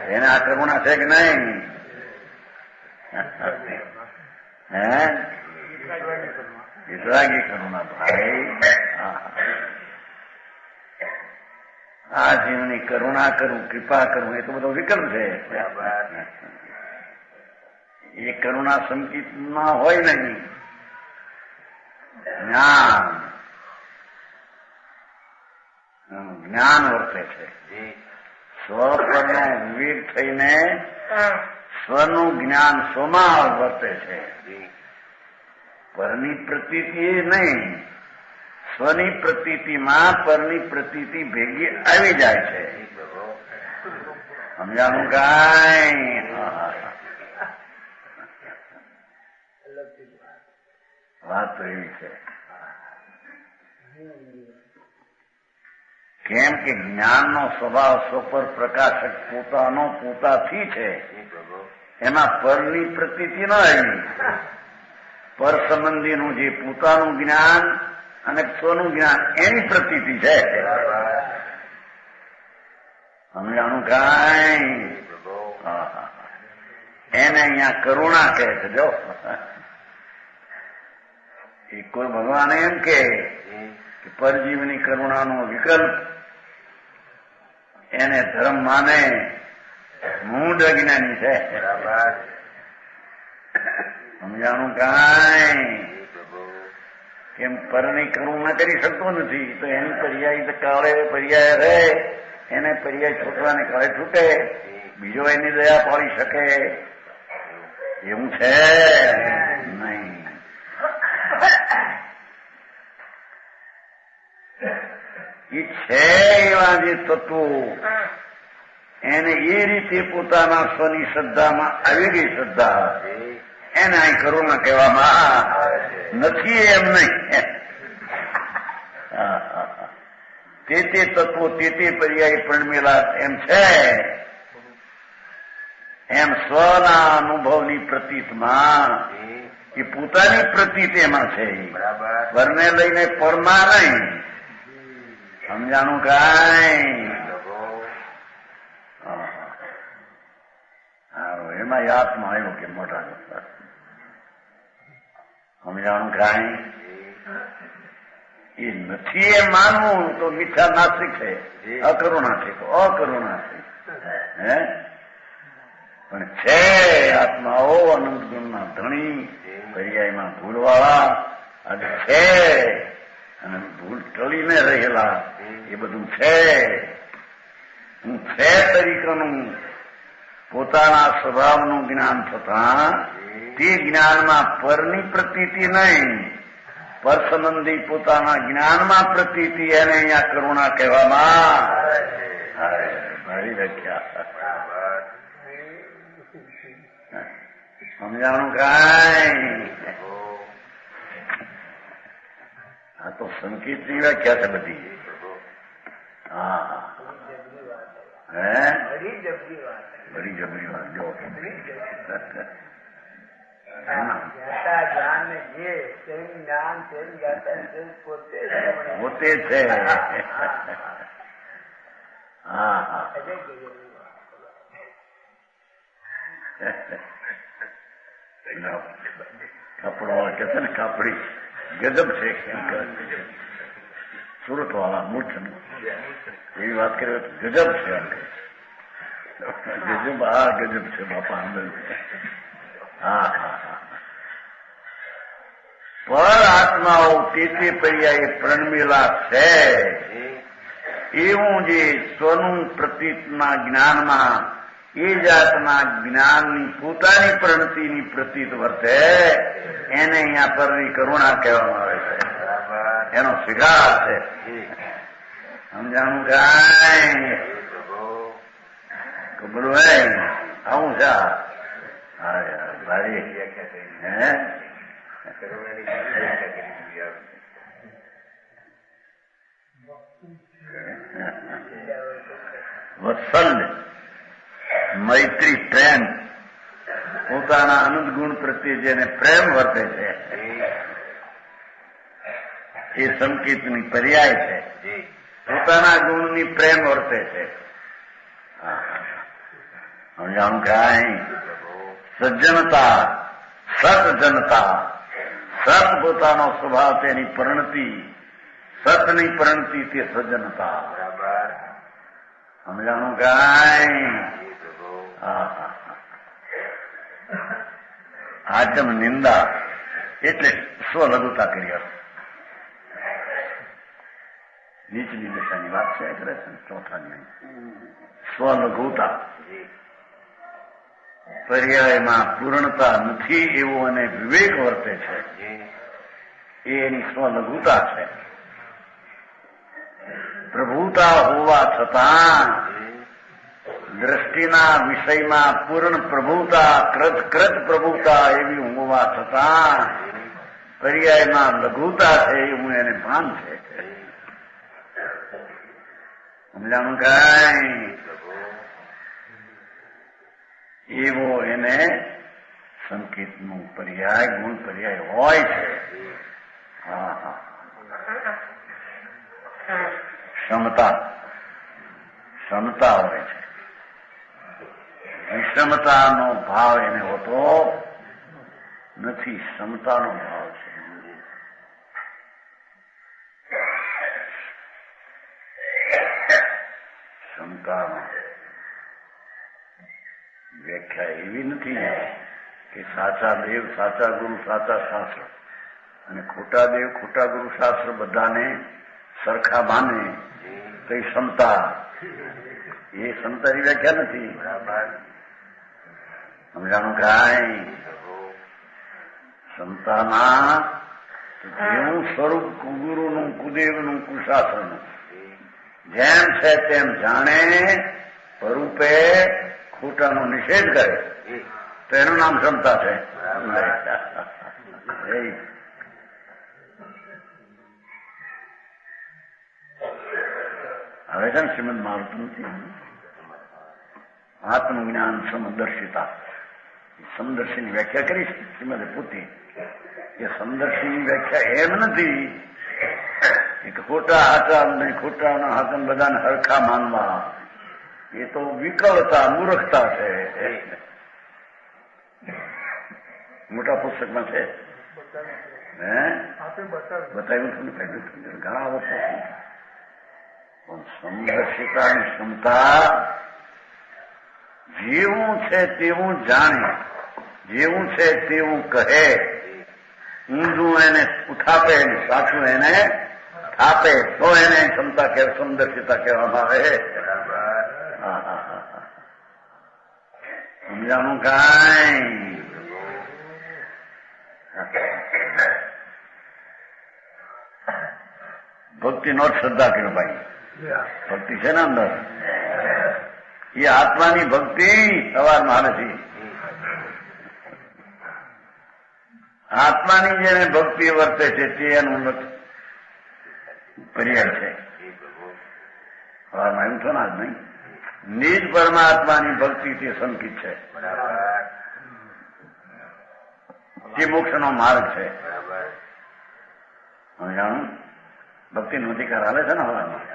એને આ કરુણા છે કે નહીં? વિતરાગી કરુણા ભાઈ. આ જીવની કરુણા કરું, કૃપા કરું, એ તો બધો વિકલ્પ છે. એ કરુણા સંકિતમાં હોય નહીં. જ્ઞાન વર્તે છે. સ્વ પરનો વિવેક થઈને સ્વનું જ્ઞાન સ્વમાં વર્તે છે. પરની પ્રતીતિ એ નહીં, સ્વની પ્રતીતિમાં પરની પ્રતીતિ ભેગી આવી જાય છે. સમજાણું કાંઈ? વાત તો એવી છે. કેમ કે જ્ઞાનનો સ્વભાવ સ્વપર પ્રકાશક પોતાનો પોતાથી છે. એમાં પરની પ્રતીતિ ન આવી. પર સંબંધીનું જે પોતાનું જ્ઞાન અને સ્વનું જ્ઞાન એની પ્રતીતિ છે. સમજાણું કાંઈ? એને અહીંયા કરુણા કહે છે. જો એ કોઈ ભગવાન એમ કે પરજીવની કરુણાનો વિકલ્પ એને ધર્મ માને, મૂળ અજ્ઞાની છે. સમજાણું કાંઈ? કેમ પરની કરુણા કરી શકતો નથી તો એની પર્યાય કાળે પર્યાય રહે, એને પર્યાય છૂટવાને કાળે છૂટે, બીજો એની દયા પાડી શકે એવું છે નહીં. એ છે એવા જે તત્વો એને એ રીતે પોતાના સ્વની શ્રદ્ધામાં આવી ગઈ શ્રદ્ધા એને અહીં કરુણા કહેવામાં નથી એમ નહીં. તે તત્વો તે પર્યાય પ્રણમેલા એમ છે એમ સ્વના અનુભવની પ્રતીતમાં એ પોતાની પ્રતીત એમાં છે. પરને લઈને પરમાં નહીં. સમજાણું કાંઈ? એમાં આત્મા આવ્યો કે મોટા સમજાણું કાંઈ? એ નથી એ માનવું તો મિથ્યા નાસ્તિક છે, અકરુણા છે, તો અકરુણા છે. પણ છે આત્માઓ અનંત ગુણના ધણી, પર્યાયમાં ભૂલવાળા અને છે અને ભૂલ ટળીને રહેલા એ બધું છે. હું છે તરીકેનું પોતાના સ્વભાવનું જ્ઞાન થતા તે જ્ઞાનમાં પરની પ્રતીતિ નહીં, પર સંબંધી પોતાના જ્ઞાનમાં પ્રતીતિ એને અહીંયા કરુણા કહેવામાં મારી વ્યાખ્યા. સમજાણું કાંઈ? આ તો સંકેતની વ્યાખ્યા છે બધી. હા બડી જબરી વાત. જો પોતે છે. હા હા કાપડ વાળા કે છે ને કાપડી ગજબ છે સુરત વાળા મૂર્છ એવી વાત કરે ગજબ છે. ગજબ હા ગજબ છે બાપા અંદર. હા હા હા પર આત્માઓ તે પર્યાય પ્રણમેલા છે એવું જે સ્વનું પ્રતીતના જ્ઞાનમાં એ જાતના જ્ઞાનની પોતાની પ્રણતિની પ્રતીત વર્તે એને અહીંયા પરની કરુણા કહેવામાં આવે છે. એનો સ્વીકાર છે. સમજાણું કાંઈ? બોલું આવું છે. ભારી વત્સલ્ય મૈત્રી પ્રેમ પોતાના અનંત ગુણ પ્રત્યે જેને પ્રેમ વર્તે છે એ સંકેતની પર્યાય છે. પોતાના ગુણની પ્રેમ વર્તે છે. સમજાણું કાંઈ? સજ્જનતા સતજનતા સત પોતાનો સ્વભાવ તેની પરિણતિ, સતની પરિણતિ તે સજ્જનતા. સમજાણું કાંઈ? આચમ નિંદા એટલે સ્વલઘુતા કરી નીચલી દશાની વાત છે કરે છે ચોથાની. સ્વલઘુતા પર્યાયમાં પૂર્ણતા નથી એવું અને વિવેક વર્તે છે એ એની સ્વલઘુતા છે. પ્રભુતા હોવા છતાં દ્રષ્ટિના વિષયમાં પૂર્ણ પ્રભુતા કૃત પ્રભુતા એવી હોવા છતાં પર્યાયમાં લઘુતા છે એવું એને ભાન છે. સમજાણું કાંઈ? એવો એને સંકેતનું પર્યાય ગુણ પર્યાય હોય છે. હા હા ક્ષમતા હોય છે. વિષમતાનો ભાવ એને હોતો નથી. ક્ષમતાનો ભાવ છે. ક્ષમતાનો વ્યાખ્યા એવી નથી કે સાચા દેવ, સાચા ગુરુ, સાચા શાસ્ત્ર અને ખોટા દેવ, ખોટા ગુરુ, શાસ્ત્ર બધાને સરખા માને તો એ ક્ષમતા. એ ક્ષમતાની વ્યાખ્યા નથી. સમજાણું કાંઈ? ક્ષમતાના જેવું સ્વરૂપ કુગુરુનું, કુદેવનું, કુશાસ્ત્રનું જેમ છે તેમ જાણે, સ્વરૂપે ખોટાનો નિષેધ કરે તો એનું નામ ક્ષમતા છે. હવે છે ને શ્રીમદ મહાભારતથી આત્મજ્ઞાન સમદર્શિતા, સમદર્શીની વ્યાખ્યા કરી છે શ્રીમદે પોતે. એ સમદર્શીની વ્યાખ્યા એમ નથી કે ખોટા હાચા નહીં, ખોટાના હાચા બધાને હરખા માનવા. એ તો વિકળતા, મૂર્ખતા છે. મોટા પુસ્તકમાં છે, બતાવ્યું છું ને, ઘણા વર્ષો. પણ સમદર્શિતાની ક્ષમતા જેવું છે તેવું જાણે, જેવું છે તેવું કહે, ઊંધું એને ઉઠાપે, સાચું એને થાપે, તો એને ક્ષમતા કે સમદર્શિતા કહેવામાં આવે. સમજાણું કાંઈ? ભક્તિ નો શ્રદ્ધા કે ભાઈ, ભક્તિ છે ને અંદર, એ આત્માની ભક્તિ સવારમાં નથી. આત્માની જેને ભક્તિ વર્તે છે તે એનું પર્યાય છે. સવારમાં એવું થયું જ નહીં. નિજ પરમાત્માની ભક્તિ તે સંકિત છે, તે મોક્ષનો માર્ગ છે. જાણું ભક્તિ નો અધિકાર આવે છે ને હવામાં.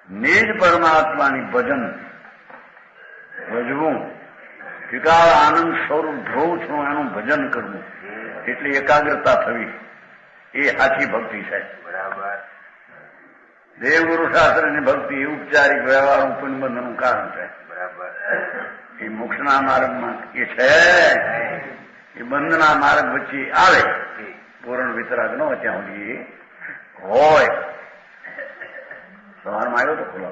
નિજ પરમાત્માની ભજન ભજવું, વિકાળ આનંદ સ્વરૂપ ધ્રુવ છું એનું ભજન કરવું, એટલી એકાગ્રતા થવી, એ સાચી ભક્તિ છે. દેવગુરુ શાસ્ત્રની ભક્તિ ઉપચારિક વ્યવહાર ઉપનિબંધનું કારણ છે. એ મોક્ષના માર્ગમાં એ છે, એ બંધના માર્ગ વચ્ચે આવે, પૂર્ણ વિતરાગ ન ત્યાં સુધી હોય. સવારમાં આવ્યો તો ખુલ્લો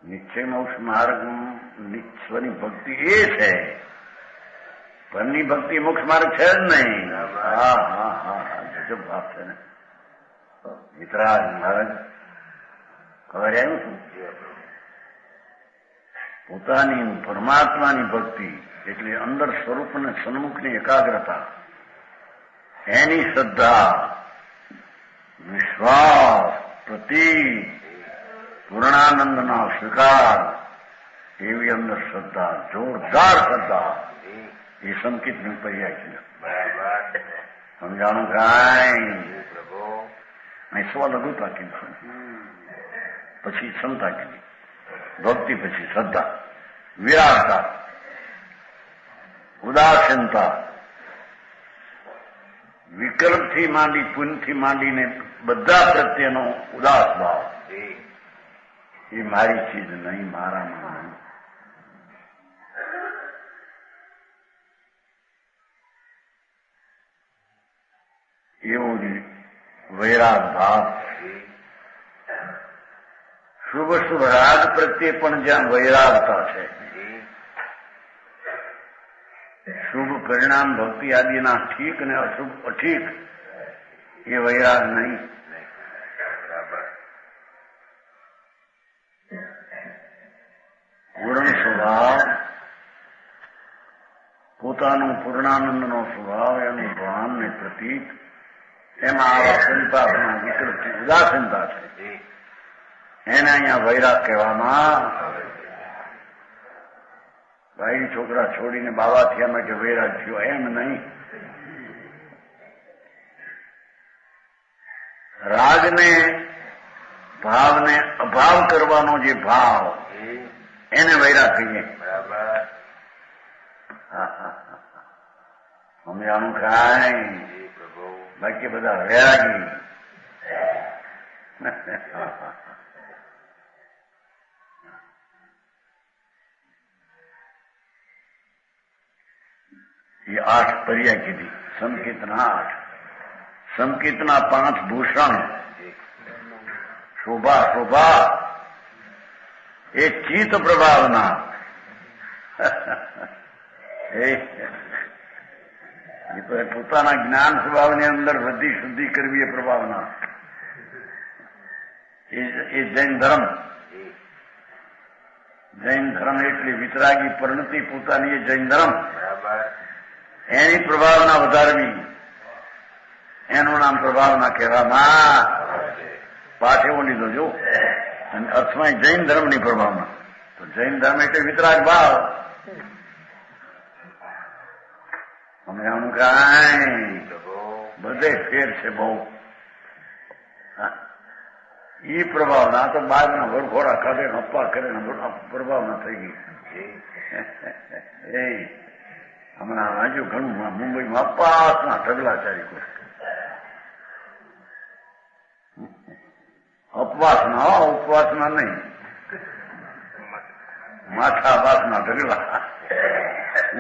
નિશ્ચય મોક્ષ માર્ગ નિશ્ચયની ભક્તિ એ છે. પરની ભક્તિ મોક્ષ માર્ગ છે જ નહીં. હા હા હા હા, ગજબ વાત છે ને. વિતરાગ માર્ગ ખબર આવ્યું શું? પોતાની પરમાત્માની ભક્તિ એટલે અંદર સ્વરૂપને સન્મુખની એકાગ્રતા, એની શ્રદ્ધા, વિશ્વાસ, પ્રતીક, પૂર્ણાનંદના સ્વીકાર, એવી અંદર શ્રદ્ધા, જોરદાર શ્રદ્ધા, એ સંકિતનું પર્યાય છે. સમજાણું કાંઈ? અહીં સ્વ લઘુતા કીધું, પછી ક્ષમતા કીધી, ભક્તિ પછી શ્રદ્ધા, વિરાગતા, ઉદાસીનતા, વિકલ્પથી માંડી પુનથી માંડીને બધા પ્રત્યેનો ઉદાસ ભાવ, એ મારી ચીજ નહીં, મારામાં. એવો વૈરાગ ભાવ, શુભ શુભ રાગ પ્રત્યે પણ જ્યાં વૈરાગતા છે, શુભ પરિણામ ભક્તિ આદિના ઠીક અને અશુભ અઠીક, એ વૈરાગ નહીં. પૂર્ણ સ્વભાવ, પોતાનો પૂર્ણાનંદનો સ્વભાવ, એનું ભાન ને પ્રતીક, એમાં આવા સંતાપના વિકલ્પથી ઉદાસીનતા છે, એને અહીંયા વૈરાગ કહેવામાં. ભાઈ છોકરા છોડીને બાબા થયા માટે વૈરાગ થયો એમ નહીં. રાગને ભાવને અભાવ કરવાનો જે ભાવ, એને વૈરાગ કહીએ. સમજાણું કાંઈ? બાકી બધા વૈરાગી. એ 8 પર્યાય કીધી, સંકેતના 8. સંકેતના 5 ભૂષણ, શોભા શોભા, એ ચિત્ત પ્રભાવના, એ તો પોતાના જ્ઞાન સ્વભાવની અંદર વૃદ્ધિ શુદ્ધિ કરવી એ પ્રભાવના, એ જૈન ધર્મ. જૈન ધર્મ એટલે વિતરાગી પરિણતિ પોતાની એ જૈન ધર્મ. એની પ્રભાવના વધારવી, એનું નામ પ્રભાવના કહેવામાં. પાઠ એવો લીધો જો, અને અર્થમાં જૈન ધર્મની પ્રભાવના. તો જૈન ધર્મ એટલે વિતરાગ ભાવ. અમે આનું કાંઈ બધે ફેર છે બહુ. એ પ્રભાવના તો બાદના વડઘોડા કાઢે અપ્પા કરે પ્રભાવના થઈ ગઈ. એ હમણાં હજુ ઘણું મુંબઈમાં અપાસના ઢગલાચારી કોઈ અપવાસના, ઉપવાસના નહીં, માથા વાસના ઢગલા.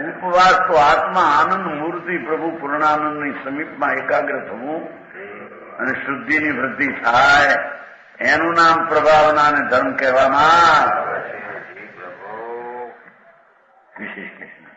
ઉપવાસ તો આત્મા આનંદ મૂર્તિ પ્રભુ પૂર્ણાનંદની સમીપમાં એકાગ્ર થવું અને શુદ્ધિની વૃદ્ધિ થાય, એનું નામ પ્રભાવના અને ધર્મ કહેવામાં. વિશેષ કૃષ્ણ